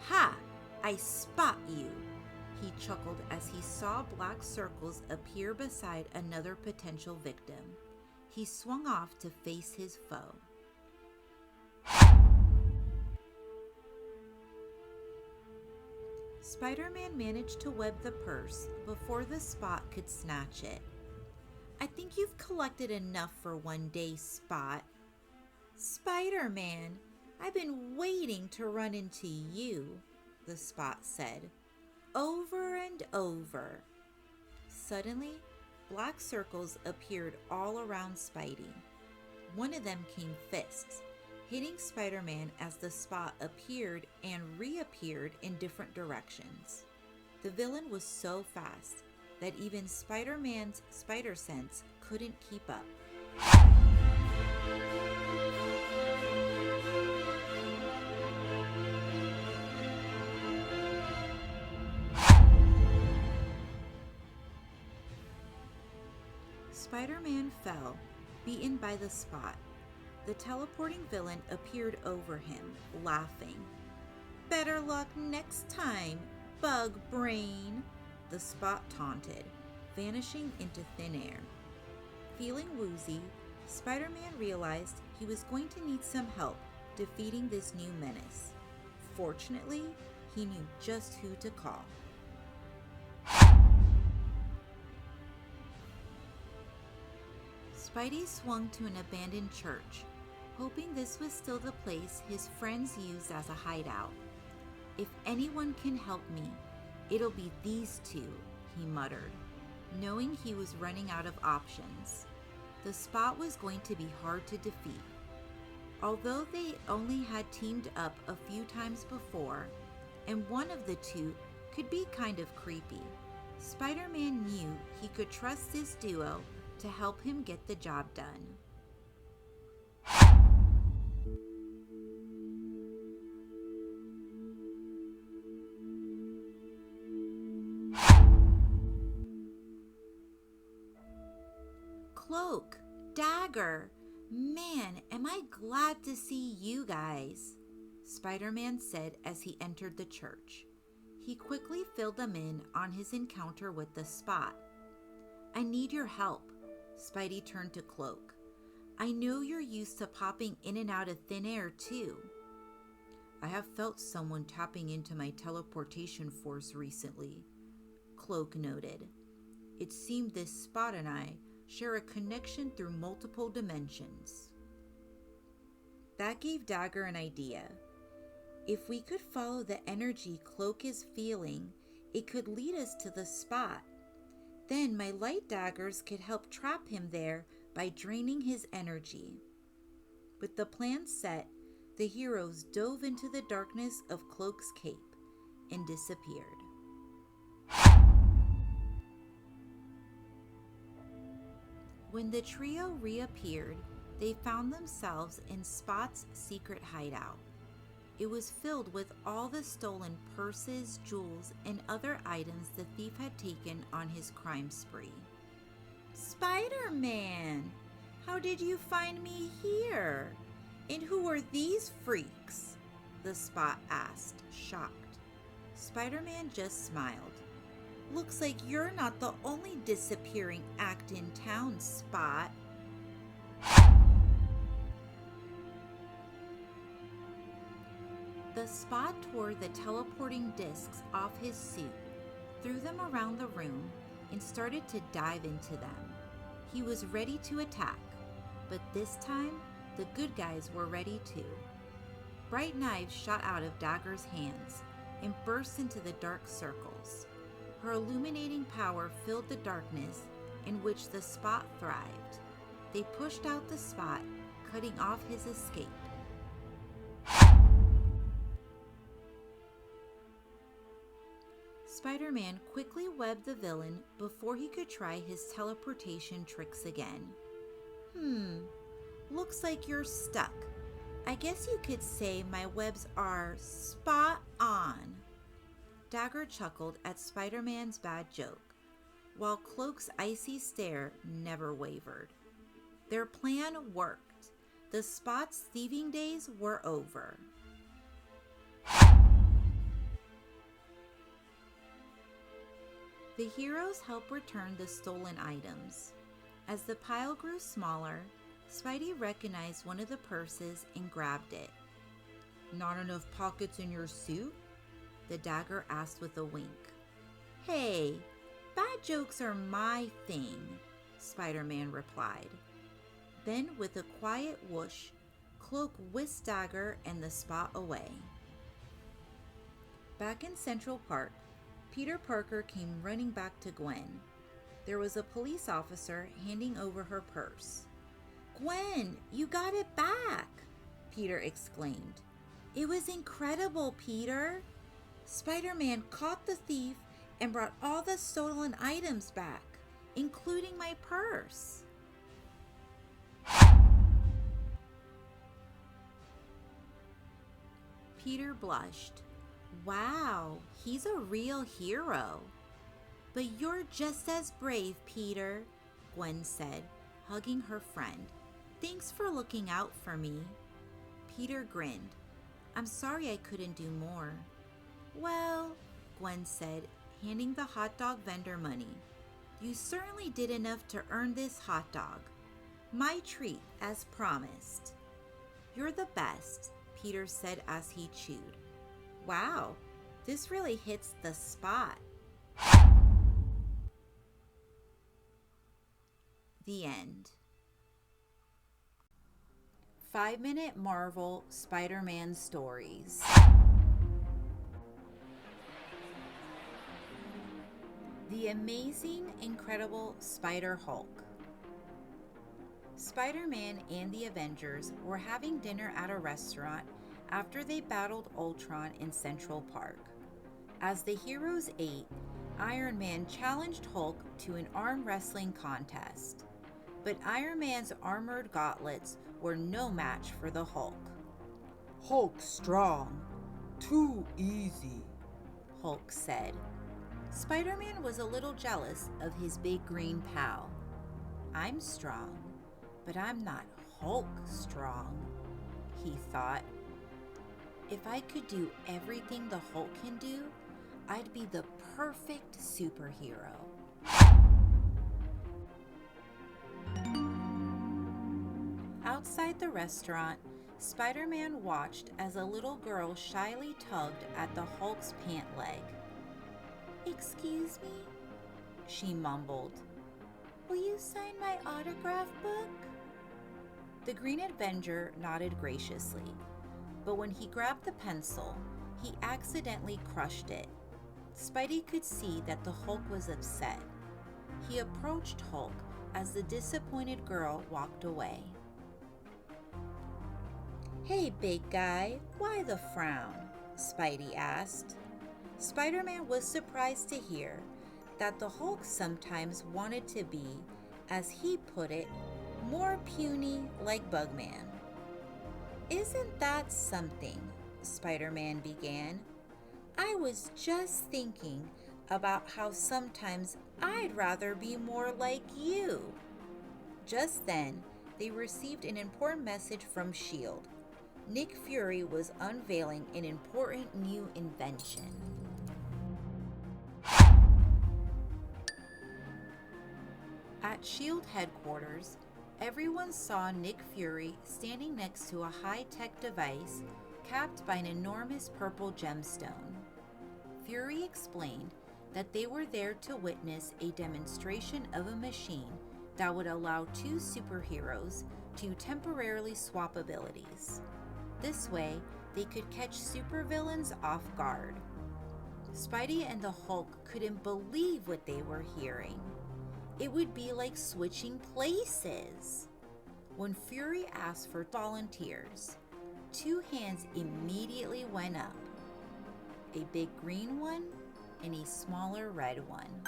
"Ha! I spot you!" he chuckled as he saw black circles appear beside another potential victim. He swung off to face his foe. Spider-Man managed to web the purse before the Spot could snatch it. "I think you've collected enough for one day, Spot." "Spider-Man, I've been waiting to run into you," the Spot said, over and over. Suddenly, black circles appeared all around Spidey. One of them came fists, hitting Spider-Man as the Spot appeared and reappeared in different directions. The villain was so fast that even Spider-Man's spider sense couldn't keep up. Spider-Man fell, beaten by the Spot. The teleporting villain appeared over him, laughing. "Better luck next time, bug brain," the Spot taunted, vanishing into thin air. Feeling woozy, Spider-Man realized he was going to need some help defeating this new menace. Fortunately, he knew just who to call. Spidey swung to an abandoned church, hoping this was still the place his friends used as a hideout. "If anyone can help me, it'll be these two," he muttered, knowing he was running out of options. The Spot was going to be hard to defeat. Although they only had teamed up a few times before, and one of the two could be kind of creepy, Spider-Man knew he could trust this duo to help him get the job done. Cloak, Dagger, man, am I glad to see you guys, Spider-Man said as he entered the church. He quickly filled them in on his encounter with the Spot. "I need your help." Spidey turned to Cloak. "I know you're used to popping in and out of thin air too." "I have felt someone tapping into my teleportation force recently," Cloak noted. "It seemed this Spot and I share a connection through multiple dimensions." That gave Dagger an idea. If we could follow the energy Cloak is feeling, it could lead us to the Spot. Then my light daggers could help trap him there by draining his energy. With the plan set, the heroes dove into the darkness of Cloak's cape and disappeared. When the trio reappeared, they found themselves in Spot's secret hideout. It was filled with all the stolen purses, jewels, and other items the thief had taken on his crime spree. "Spider-Man, how did you find me here? And who are these freaks?" the Spot asked, shocked. Spider-Man just smiled. "Looks like you're not the only disappearing act in town, Spot." The Spot tore the teleporting discs off his suit, threw them around the room, and started to dive into them. He was ready to attack, but this time, the good guys were ready too. Bright knives shot out of Dagger's hands and burst into the dark circles. Her illuminating power filled the darkness in which the Spot thrived. They pushed out the Spot, cutting off his escape. Spider-Man quickly webbed the villain before he could try his teleportation tricks again. looks like you're stuck. I guess you could say my webs are spot on. Dagger chuckled at Spider-Man's bad joke, while Cloak's icy stare never wavered. Their plan worked. The Spot's thieving days were over. The heroes help return the stolen items. As the pile grew smaller, Spidey recognized one of the purses and grabbed it. Not enough pockets in your suit? The Dagger asked with a wink. Hey, bad jokes are my thing, Spider-Man replied. Then, with a quiet whoosh, Cloak whisked Dagger and the Spot away. Back in Central Park, Peter Parker came running back to Gwen. There was a police officer handing over her purse. Gwen, you got it back, Peter exclaimed. It was incredible, Peter. Spider-Man caught the thief and brought all the stolen items back, including my purse. Peter blushed. Wow, he's a real hero. But you're just as brave, Peter, Gwen said, hugging her friend. Thanks for looking out for me. Peter grinned. I'm sorry I couldn't do more. Well, Gwen said, handing the hot dog vendor money. You certainly did enough to earn this hot dog. My treat, as promised. You're the best, Peter said as he chewed. Wow, this really hits the spot. The end. 5-minute Marvel Spider-Man Stories. The Amazing, Incredible Spider-Hulk. Spider-Man and the Avengers were having dinner at a restaurant after they battled Ultron in Central Park. As the heroes ate, Iron Man challenged Hulk to an arm wrestling contest. But Iron Man's armored gauntlets were no match for the Hulk. Hulk's strong. Too easy, Hulk said. Spider-Man was a little jealous of his big green pal. I'm strong, but I'm not Hulk strong, he thought. If I could do everything the Hulk can do, I'd be the perfect superhero. Outside the restaurant, Spider-Man watched as a little girl shyly tugged at the Hulk's pant leg. Excuse me? She mumbled. Will you sign my autograph book? The Green Avenger nodded graciously, but when he grabbed the pencil, he accidentally crushed it. Spidey could see that the Hulk was upset. He approached Hulk as the disappointed girl walked away. Hey, big guy, why the frown? Spidey asked. Spider-Man was surprised to hear that the Hulk sometimes wanted to be, as he put it, more puny like Bugman. Isn't that something? Spider-Man began. I was just thinking about how sometimes I'd rather be more like you. Just then, they received an important message from S.H.I.E.L.D. Nick Fury was unveiling an important new invention. At S.H.I.E.L.D. headquarters, everyone saw Nick Fury standing next to a high-tech device capped by an enormous purple gemstone. Fury explained that they were there to witness a demonstration of a machine that would allow two superheroes to temporarily swap abilities. This way, they could catch supervillains off guard. Spidey and the Hulk couldn't believe what they were hearing. It would be like switching places. When Fury asked for volunteers, 2 hands immediately went up. A big green one and a smaller red one.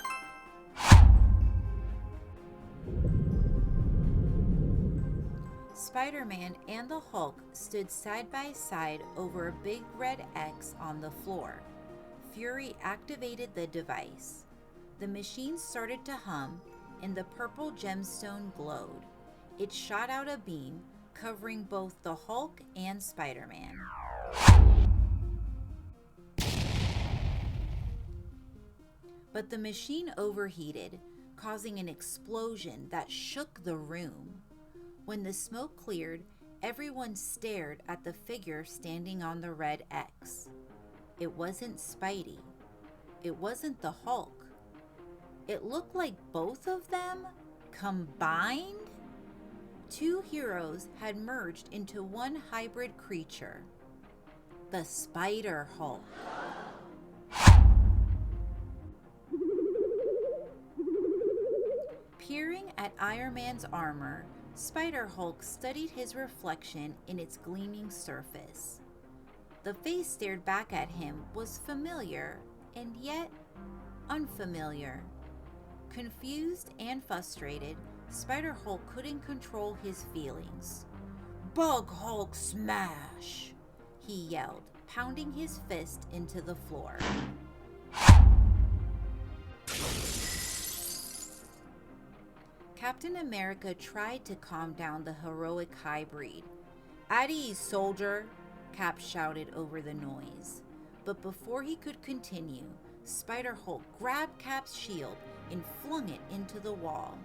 Spider-Man and the Hulk stood side by side over a big red X on the floor. Fury activated the device. The machine started to hum, and the purple gemstone glowed. It shot out a beam, covering both the Hulk and Spider-Man. But the machine overheated, causing an explosion that shook the room. When the smoke cleared, everyone stared at the figure standing on the red X. It wasn't Spidey. It wasn't the Hulk. It looked like both of them combined. Two heroes had merged into one hybrid creature, the Spider Hulk. Peering at Iron Man's armor, Spider Hulk studied his reflection in its gleaming surface. The face stared back at him was familiar and yet unfamiliar. Confused and frustrated, Spider Hulk couldn't control his feelings. "Bug Hulk smash!" he yelled, pounding his fist into the floor. Captain America tried to calm down the heroic hybrid. "At ease, soldier," Cap shouted over the noise. But before he could continue, Spider Hulk grabbed Cap's shield and flung it into the wall.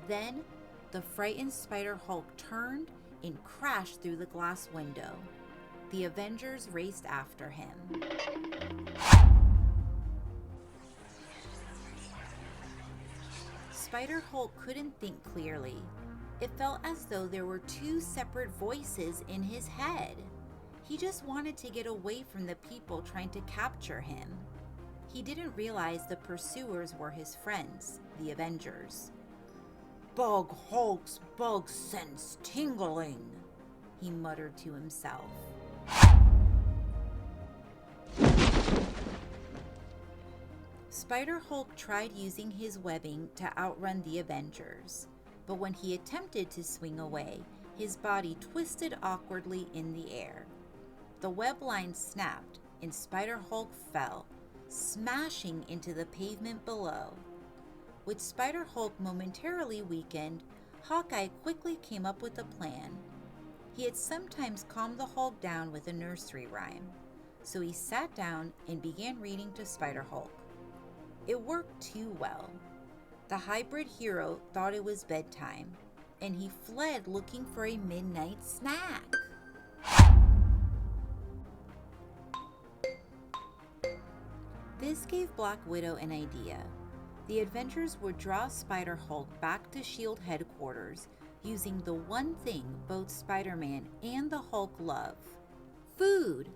Then, the frightened Spider Hulk turned and crashed through the glass window. The Avengers raced after him. Spider Hulk couldn't think clearly. It felt as though there were two separate voices in his head. He just wanted to get away from the people trying to capture him. He didn't realize the pursuers were his friends, the Avengers. "Bug Hulk's bug sense tingling," he muttered to himself. Spider Hulk tried using his webbing to outrun the Avengers, but when he attempted to swing away, his body twisted awkwardly in the air. The web line snapped and Spider Hulk fell, smashing into the pavement below. With Spider Hulk momentarily weakened, Hawkeye quickly came up with a plan. He had sometimes calmed the Hulk down with a nursery rhyme, so he sat down and began reading to Spider Hulk. It worked too well. The hybrid hero thought it was bedtime, and he fled looking for a midnight snack. This gave Black Widow an idea. The Avengers would draw Spider Hulk back to S.H.I.E.L.D. headquarters using the one thing both Spider-Man and the Hulk love: food.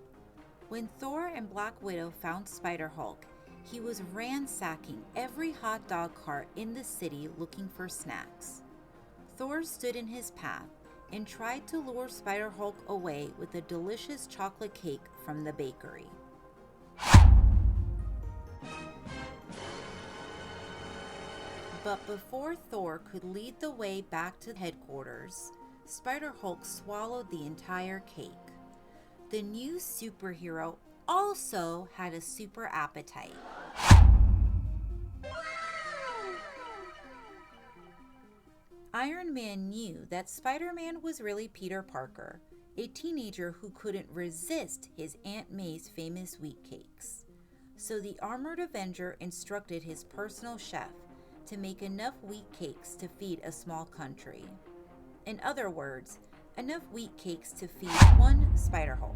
When Thor and Black Widow found Spider Hulk, he was ransacking every hot dog cart in the city looking for snacks. Thor stood in his path and tried to lure Spider Hulk away with a delicious chocolate cake from the bakery. But before Thor could lead the way back to headquarters, Spider Hulk swallowed the entire cake. The new superhero also had a super appetite. Iron Man knew that Spider-Man was really Peter Parker, a teenager who couldn't resist his Aunt May's famous wheat cakes. So the armored Avenger instructed his personal chef to make enough wheat cakes to feed a small country. In other words, enough wheat cakes to feed one Spider Hulk.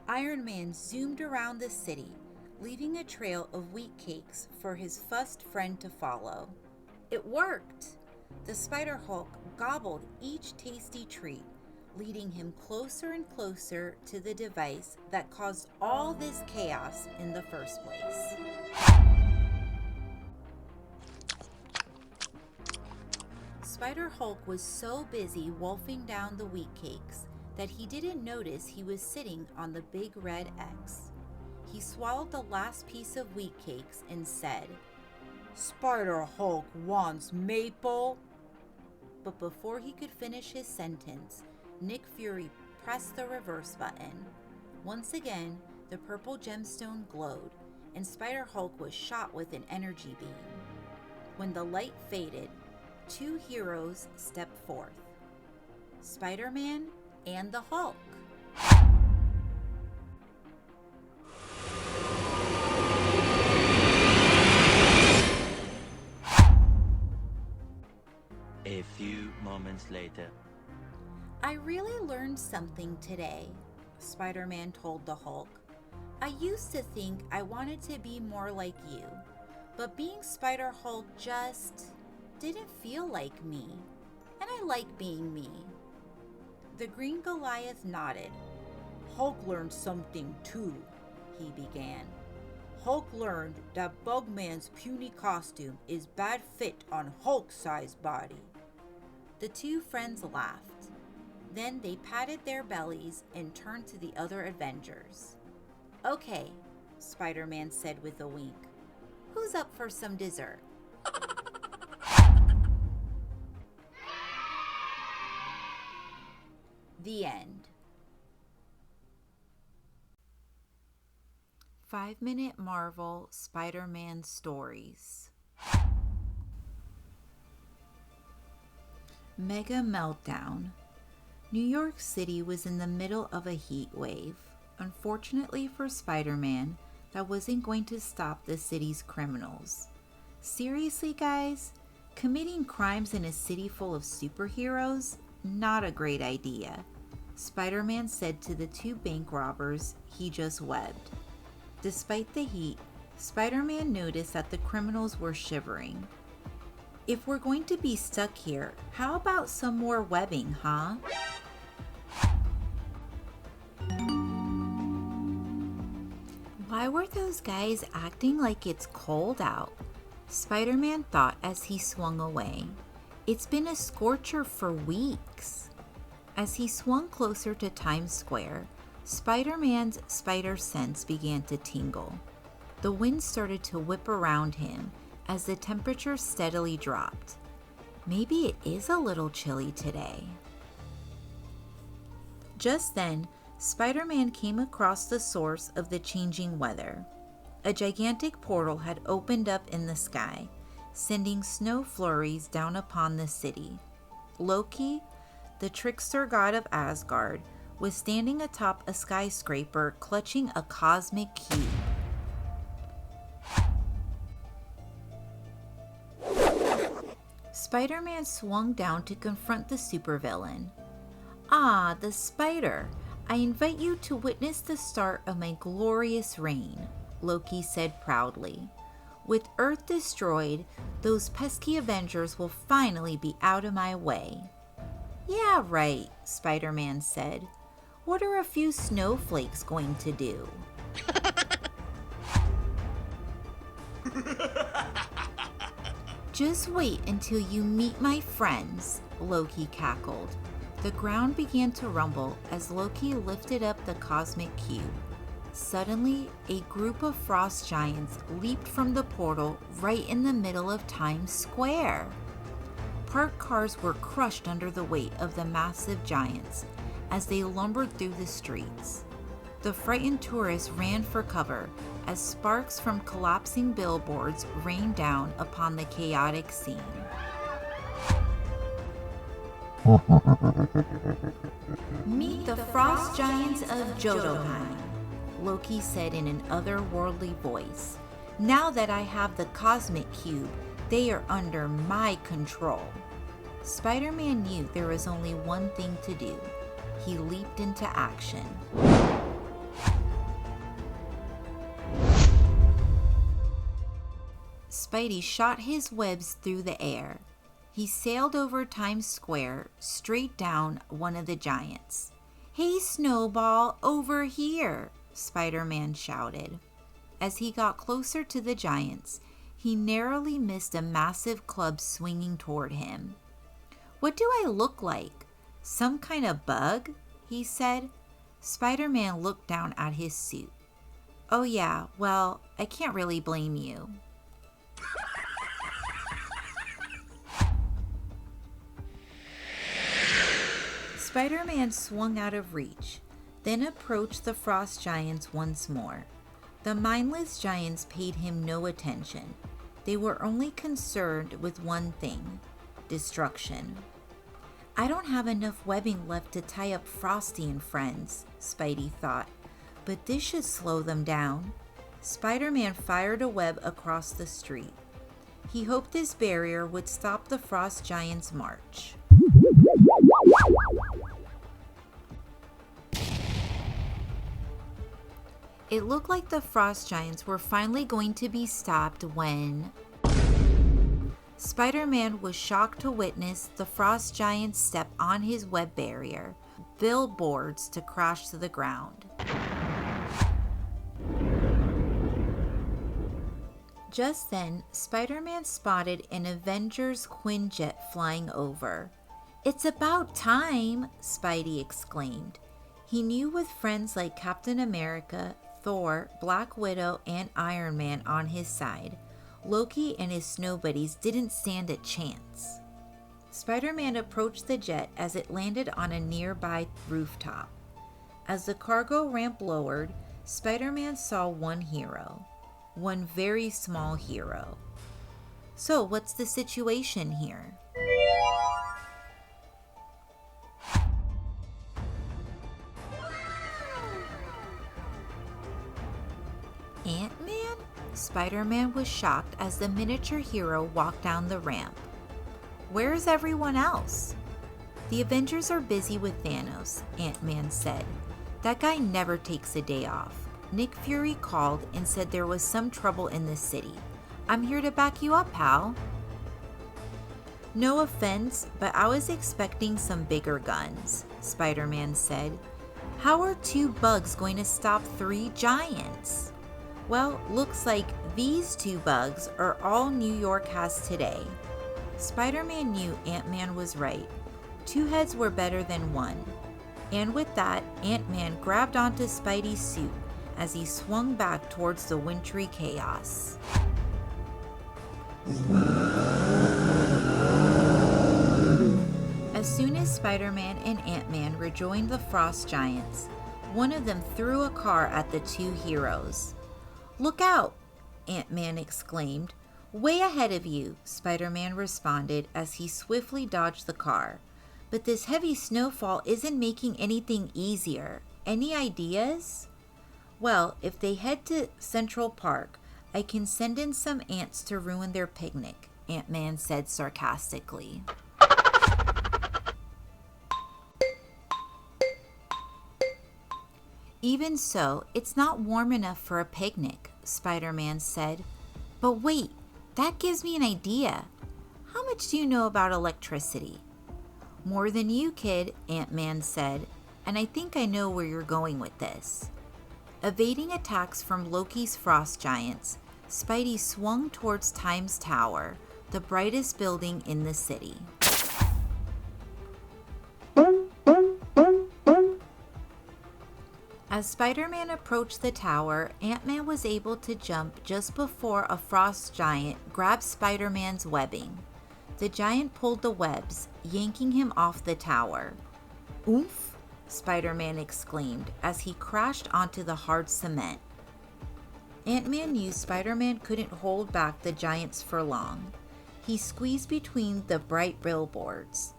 Iron Man zoomed around the city, leaving a trail of wheat cakes for his fussed friend to follow. It worked! The Spider Hulk gobbled each tasty treat, leading him closer and closer to the device that caused all this chaos in the first place. Spider Hulk was so busy wolfing down the wheat cakes that he didn't notice he was sitting on the big red X. He swallowed the last piece of wheat cakes and said, Spider Hulk wants Maple. But before he could finish his sentence, Nick Fury pressed the reverse button. Once again, the purple gemstone glowed, and Spider Hulk was shot with an energy beam. When the light faded, two heroes stepped forth: Spider-Man and the Hulk. A few moments later. I really learned something today, Spider-Man told the Hulk. I used to think I wanted to be more like you, but being Spider-Hulk just didn't feel like me, and I like being me. The Green Goliath nodded. Hulk learned something too, he began. Hulk learned that Bugman's puny costume is bad fit on Hulk-sized body. The two friends laughed. Then they patted their bellies and turned to the other Avengers. Okay, Spider-Man said with a wink. Who's up for some dessert? The end. 5-minute Marvel Spider-Man Stories. Mega meltdown. New York City was in the middle of a heat wave. Unfortunately for Spider-Man, that wasn't going to stop the city's criminals. Seriously, guys? Committing crimes in a city full of superheroes? Not a great idea, Spider-Man said to the two bank robbers he just webbed. Despite the heat, Spider-Man noticed that the criminals were shivering. If we're going to be stuck here, how about some more webbing, huh? Why were those guys acting like it's cold out? Spider-Man thought as he swung away. It's been a scorcher for weeks. As he swung closer to Times Square, Spider-Man's spider sense began to tingle. The wind started to whip around him as the temperature steadily dropped. Maybe it is a little chilly today. Just then, Spider-Man came across the source of the changing weather. A gigantic portal had opened up in the sky, sending snow flurries down upon the city. Loki, the trickster god of Asgard, was standing atop a skyscraper clutching a cosmic cube. Spider-Man swung down to confront the supervillain. Ah, the spider! I invite you to witness the start of my glorious reign, Loki said proudly. With Earth destroyed, those pesky Avengers will finally be out of my way. Yeah, right, Spider-Man said. What are a few snowflakes going to do? Just wait until you meet my friends, Loki cackled. The ground began to rumble as Loki lifted up the cosmic cube. Suddenly, a group of frost giants leaped from the portal right in the middle of Times Square. Parked cars were crushed under the weight of the massive giants as they lumbered through the streets. The frightened tourists ran for cover as sparks from collapsing billboards rained down upon the chaotic scene. Meet the frost giants of Jotunheim, Loki said in an otherworldly voice. Now that I have the cosmic cube, they are under my control. Spider-Man knew there was only one thing to do. He leaped into action. Spidey shot his webs through the air. He sailed over Times Square, straight down one of the giants. Hey, Snowball, over here, Spider-Man shouted. As he got closer to the giants, he narrowly missed a massive club swinging toward him. What do I look like? Some kind of bug? He said. Spider-Man looked down at his suit. Oh yeah, well, I can't really blame you. Spider-Man swung out of reach, then approached the frost giants once more. The mindless giants paid him no attention. They were only concerned with one thing: destruction. I don't have enough webbing left to tie up Frosty and friends, Spidey thought, but this should slow them down. Spider-Man fired a web across the street. He hoped this barrier would stop the frost giants' march. It looked like the frost giants were finally going to be stopped when Spider-Man was shocked to witness the frost giants step on his web barrier, billboards to crash to the ground. Just then, Spider-Man spotted an Avengers Quinjet flying over. "It's about time!" Spidey exclaimed. He knew with friends like Captain America, Thor, Black Widow, and Iron Man on his side, Loki and his snow buddies didn't stand a chance. Spider-Man approached the jet as it landed on a nearby rooftop. As the cargo ramp lowered, Spider-Man saw one hero. One very small hero. "So, what's the situation here?" Ant-Man? Spider-Man was shocked as the miniature hero walked down the ramp. "Where's everyone else?" "The Avengers are busy with Thanos," Ant-Man said. "That guy never takes a day off. Nick Fury called and said there was some trouble in the city. I'm here to back you up, pal." "No offense, but I was expecting some bigger guns," Spider-Man said. "How are 2 bugs going to stop 3 giants?" "Well, looks like these 2 bugs are all New York has today." Spider-Man knew Ant-Man was right. 2 heads were better than 1. And with that, Ant-Man grabbed onto Spidey's suit as he swung back towards the wintry chaos. As soon as Spider-Man and Ant-Man rejoined the frost giants, one of them threw a car at the 2 heroes. "Look out!" Ant-Man exclaimed. "Way ahead of you," Spider-Man responded as he swiftly dodged the car. "But this heavy snowfall isn't making anything easier. Any ideas?" "Well, if they head to Central Park, I can send in some ants to ruin their picnic," Ant-Man said sarcastically. "Even so, it's not warm enough for a picnic," Spider-Man said. "But wait, that gives me an idea. How much do you know about electricity?" "More than you, kid," Ant-Man said, "and I think I know where you're going with this." Evading attacks from Loki's frost giants, Spidey swung towards Time's Tower, the brightest building in the city. As Spider-Man approached the tower, Ant-Man was able to jump just before a frost giant grabbed Spider-Man's webbing. The giant pulled the webs, yanking him off the tower. "Oomph!" Spider-Man exclaimed as he crashed onto the hard cement. Ant-Man knew Spider-Man couldn't hold back the giants for long. He squeezed between the bright billboards.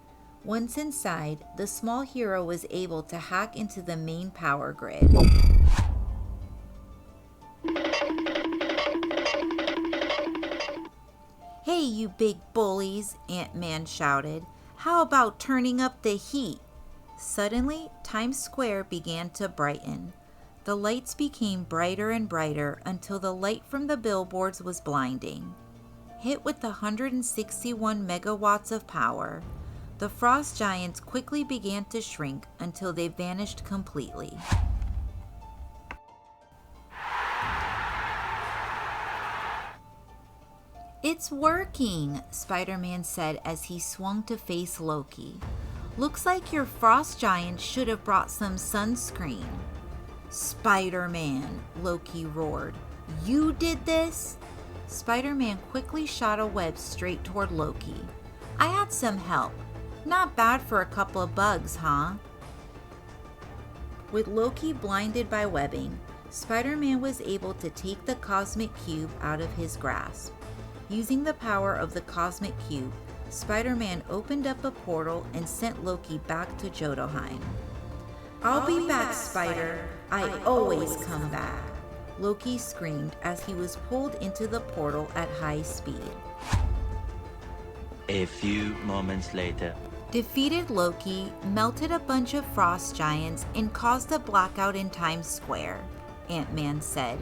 Once inside, the small hero was able to hack into the main power grid. "Hey, you big bullies," Ant-Man shouted. "How about turning up the heat?" Suddenly, Times Square began to brighten. The lights became brighter and brighter until the light from the billboards was blinding. Hit with 161 megawatts of power, the frost giants quickly began to shrink until they vanished completely. "It's working," Spider-Man said as he swung to face Loki. "Looks like your frost giant should have brought some sunscreen." "Spider-Man," Loki roared. "You did this?" Spider-Man quickly shot a web straight toward Loki. "I had some help. Not bad for a couple of bugs, huh? With Loki blinded by webbing, Spider-Man was able to take the cosmic cube out of his grasp. Using the power of the cosmic cube, Spider-Man opened up a portal and sent Loki back to Jotunheim. I'll be back, Spider. I always come back, Loki screamed as he was pulled into the portal at high speed. A few moments later. Defeated Loki melted a bunch of frost giants and caused a blackout in Times Square, Ant-Man said.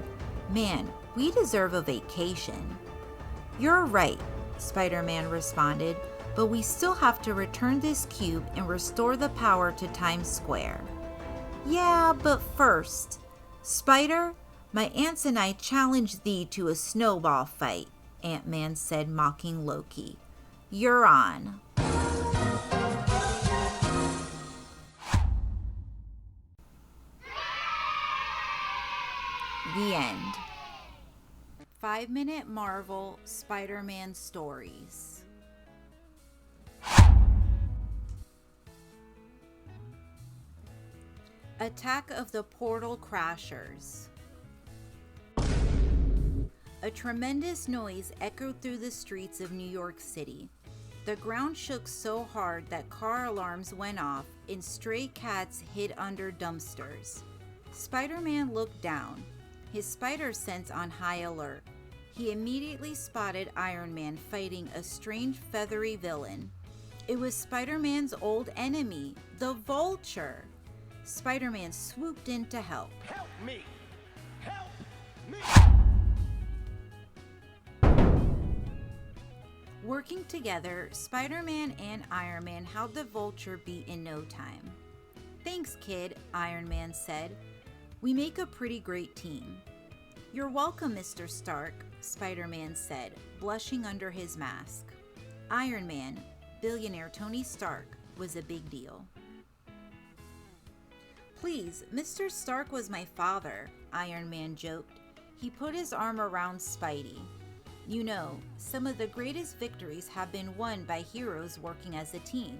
Man, we deserve a vacation. You're right, Spider-Man responded, but we still have to return this cube and restore the power to Times Square. Yeah, but first, Spider, my aunts and I challenge thee to a snowball fight, Ant-Man said, mocking Loki. You're on. The end. 5-minute Marvel Spider-Man Stories. Attack of the Portal Crashers. A tremendous noise echoed through the streets of New York City. The ground shook so hard that car alarms went off and stray cats hid under dumpsters. Spider-Man looked down, his spider sense on high alert. He immediately spotted Iron Man fighting a strange feathery villain. It was Spider-Man's old enemy, the Vulture. Spider-Man swooped in to help. Help me! Help me! Working together, Spider-Man and Iron Man held the Vulture beat in no time. Thanks, kid, Iron Man said. We make a pretty great team. You're welcome, Mr. Stark, Spider-Man said, blushing under his mask. Iron Man, billionaire Tony Stark, was a big deal. Please, Mr. Stark was my father, Iron Man joked. He put his arm around Spidey. You know, some of the greatest victories have been won by heroes working as a team.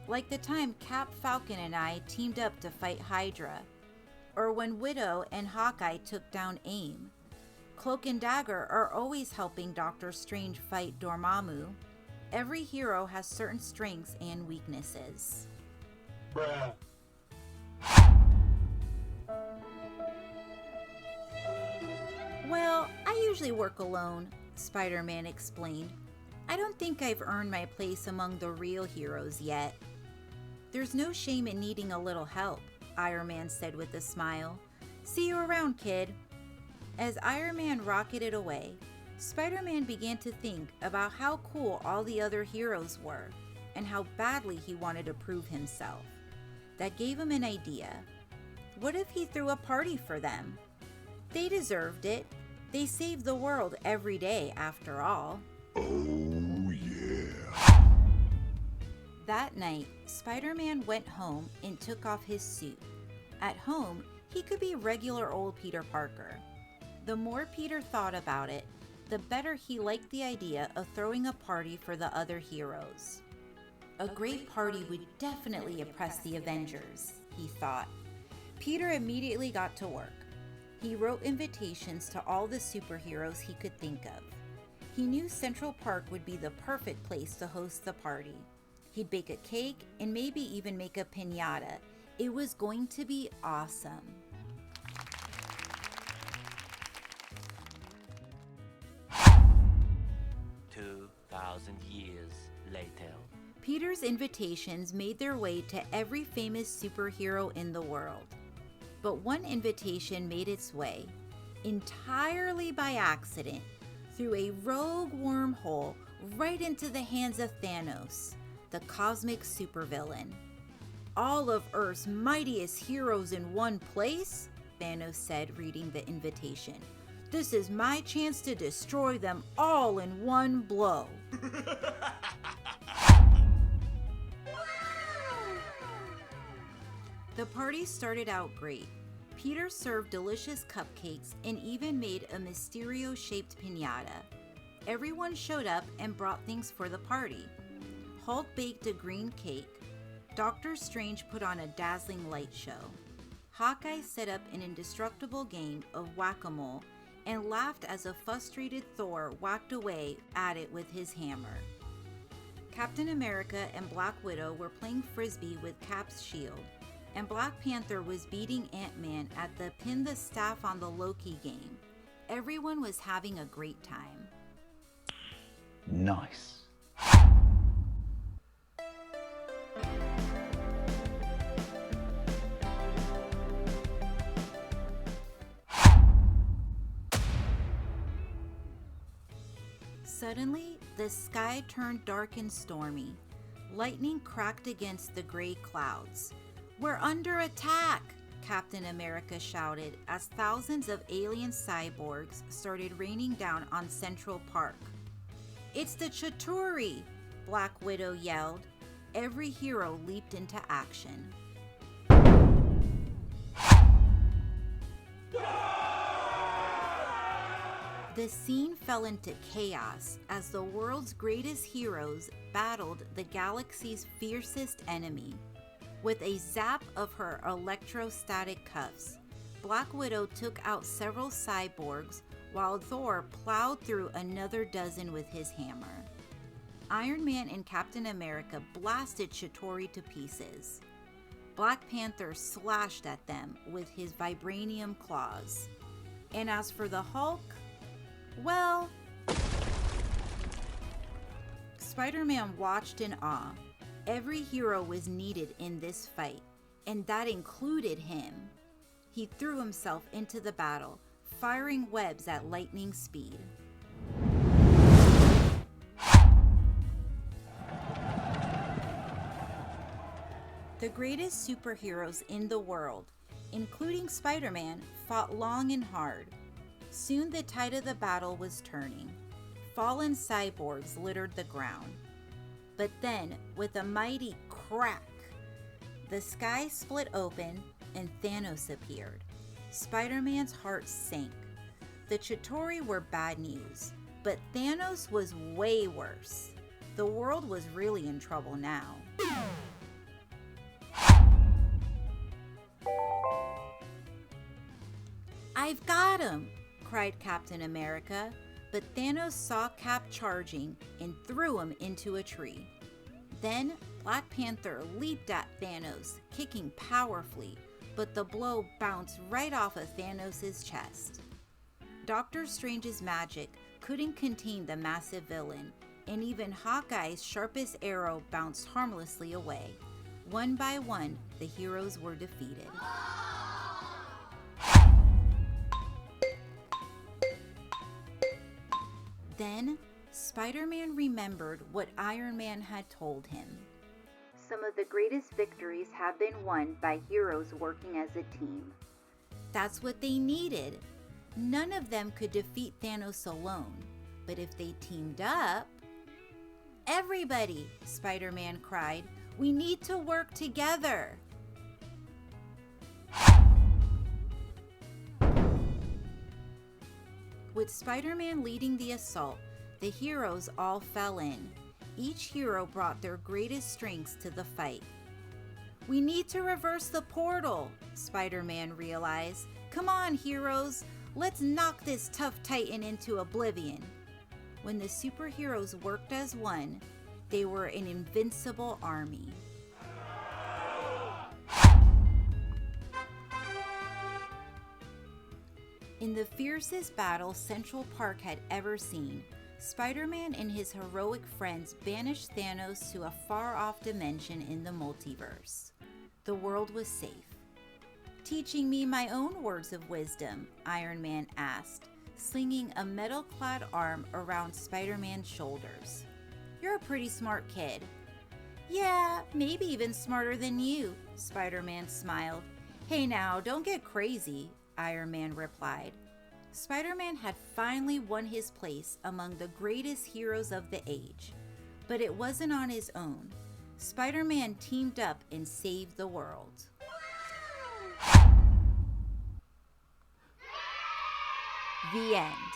Like the time Cap, Falcon, and I teamed up to fight Hydra. Or when Widow and Hawkeye took down AIM. Cloak and Dagger are always helping Doctor Strange fight Dormammu. Every hero has certain strengths and weaknesses. Bruh. Well, I usually work alone, Spider-Man explained. I don't think I've earned my place among the real heroes yet. There's no shame in needing a little help, Iron Man said with a smile. See you around, kid. As Iron Man rocketed away, Spider-Man began to think about how cool all the other heroes were and how badly he wanted to prove himself. That gave him an idea. What if he threw a party for them? They deserved it. They save the world every day, after all. Oh, yeah. That night, Spider-Man went home and took off his suit. At home, he could be regular old Peter Parker. The more Peter thought about it, the better he liked the idea of throwing a party for the other heroes. A great party would definitely impress the Avengers, he thought. Peter immediately got to work. He wrote invitations to all the superheroes he could think of. He knew Central Park would be the perfect place to host the party. He'd bake a cake and maybe even make a piñata. It was going to be awesome. Years later. Peter's invitations made their way to every famous superhero in the world. But one invitation made its way, entirely by accident, through a rogue wormhole right into the hands of Thanos, the cosmic supervillain. All of Earth's mightiest heroes in one place? Thanos said, reading the invitation. This is my chance to destroy them all in one blow. The party started out great. Peter served delicious cupcakes and even made a Mysterio-shaped piñata. Everyone showed up and brought things for the party. Hulk baked a green cake, Doctor Strange put on a dazzling light show. Hawkeye set up an indestructible game of whack-a-mole and laughed as a frustrated Thor whacked away at it with his hammer. Captain America and Black Widow were playing frisbee with Cap's shield, and Black Panther was beating Ant-Man at the pin the staff on the Loki game. Everyone was having a great time. Nice. Suddenly, the sky turned dark and stormy. Lightning cracked against the gray clouds. "We're under attack!" Captain America shouted as thousands of alien cyborgs started raining down on Central Park. "It's the Chitauri!" Black Widow yelled. Every hero leaped into action. The scene fell into chaos as the world's greatest heroes battled the galaxy's fiercest enemy. With a zap of her electrostatic cuffs, Black Widow took out several cyborgs while Thor plowed through another dozen with his hammer. Iron Man and Captain America blasted Chitauri to pieces. Black Panther slashed at them with his vibranium claws. And as for the Hulk, well, Spider-Man watched in awe. Every hero was needed in this fight, and that included him. He threw himself into the battle, firing webs at lightning speed. The greatest superheroes in the world, including Spider-Man, fought long and hard. Soon the tide of the battle was turning. Fallen cyborgs littered the ground. But then, with a mighty crack, the sky split open and Thanos appeared. Spider-Man's heart sank. The Chitauri were bad news, but Thanos was way worse. The world was really in trouble now. "I've got him!" cried Captain America, but Thanos saw Cap charging and threw him into a tree. Then Black Panther leaped at Thanos, kicking powerfully, but the blow bounced right off of Thanos' chest. Doctor Strange's magic couldn't contain the massive villain, and even Hawkeye's sharpest arrow bounced harmlessly away. One by one, the heroes were defeated. Then, Spider-Man remembered what Iron Man had told him. Some of the greatest victories have been won by heroes working as a team. That's what they needed. None of them could defeat Thanos alone, but if they teamed up... "Everybody!" Spider-Man cried. "We need to work together!" With Spider-Man leading the assault, the heroes all fell in. Each hero brought their greatest strengths to the fight. "We need to reverse the portal," Spider-Man realized. "Come on, heroes, let's knock this tough titan into oblivion." When the superheroes worked as one, they were an invincible army. In the fiercest battle Central Park had ever seen, Spider-Man and his heroic friends banished Thanos to a far-off dimension in the multiverse. The world was safe. "Teaching me my own words of wisdom?" Iron Man asked, slinging a metal-clad arm around Spider-Man's shoulders. "You're a pretty smart kid." "Yeah, maybe even smarter than you," Spider-Man smiled. "Hey now, don't get crazy," Iron Man replied. Spider-Man had finally won his place among the greatest heroes of the age. But it wasn't on his own. Spider-Man teamed up and saved the world. The end.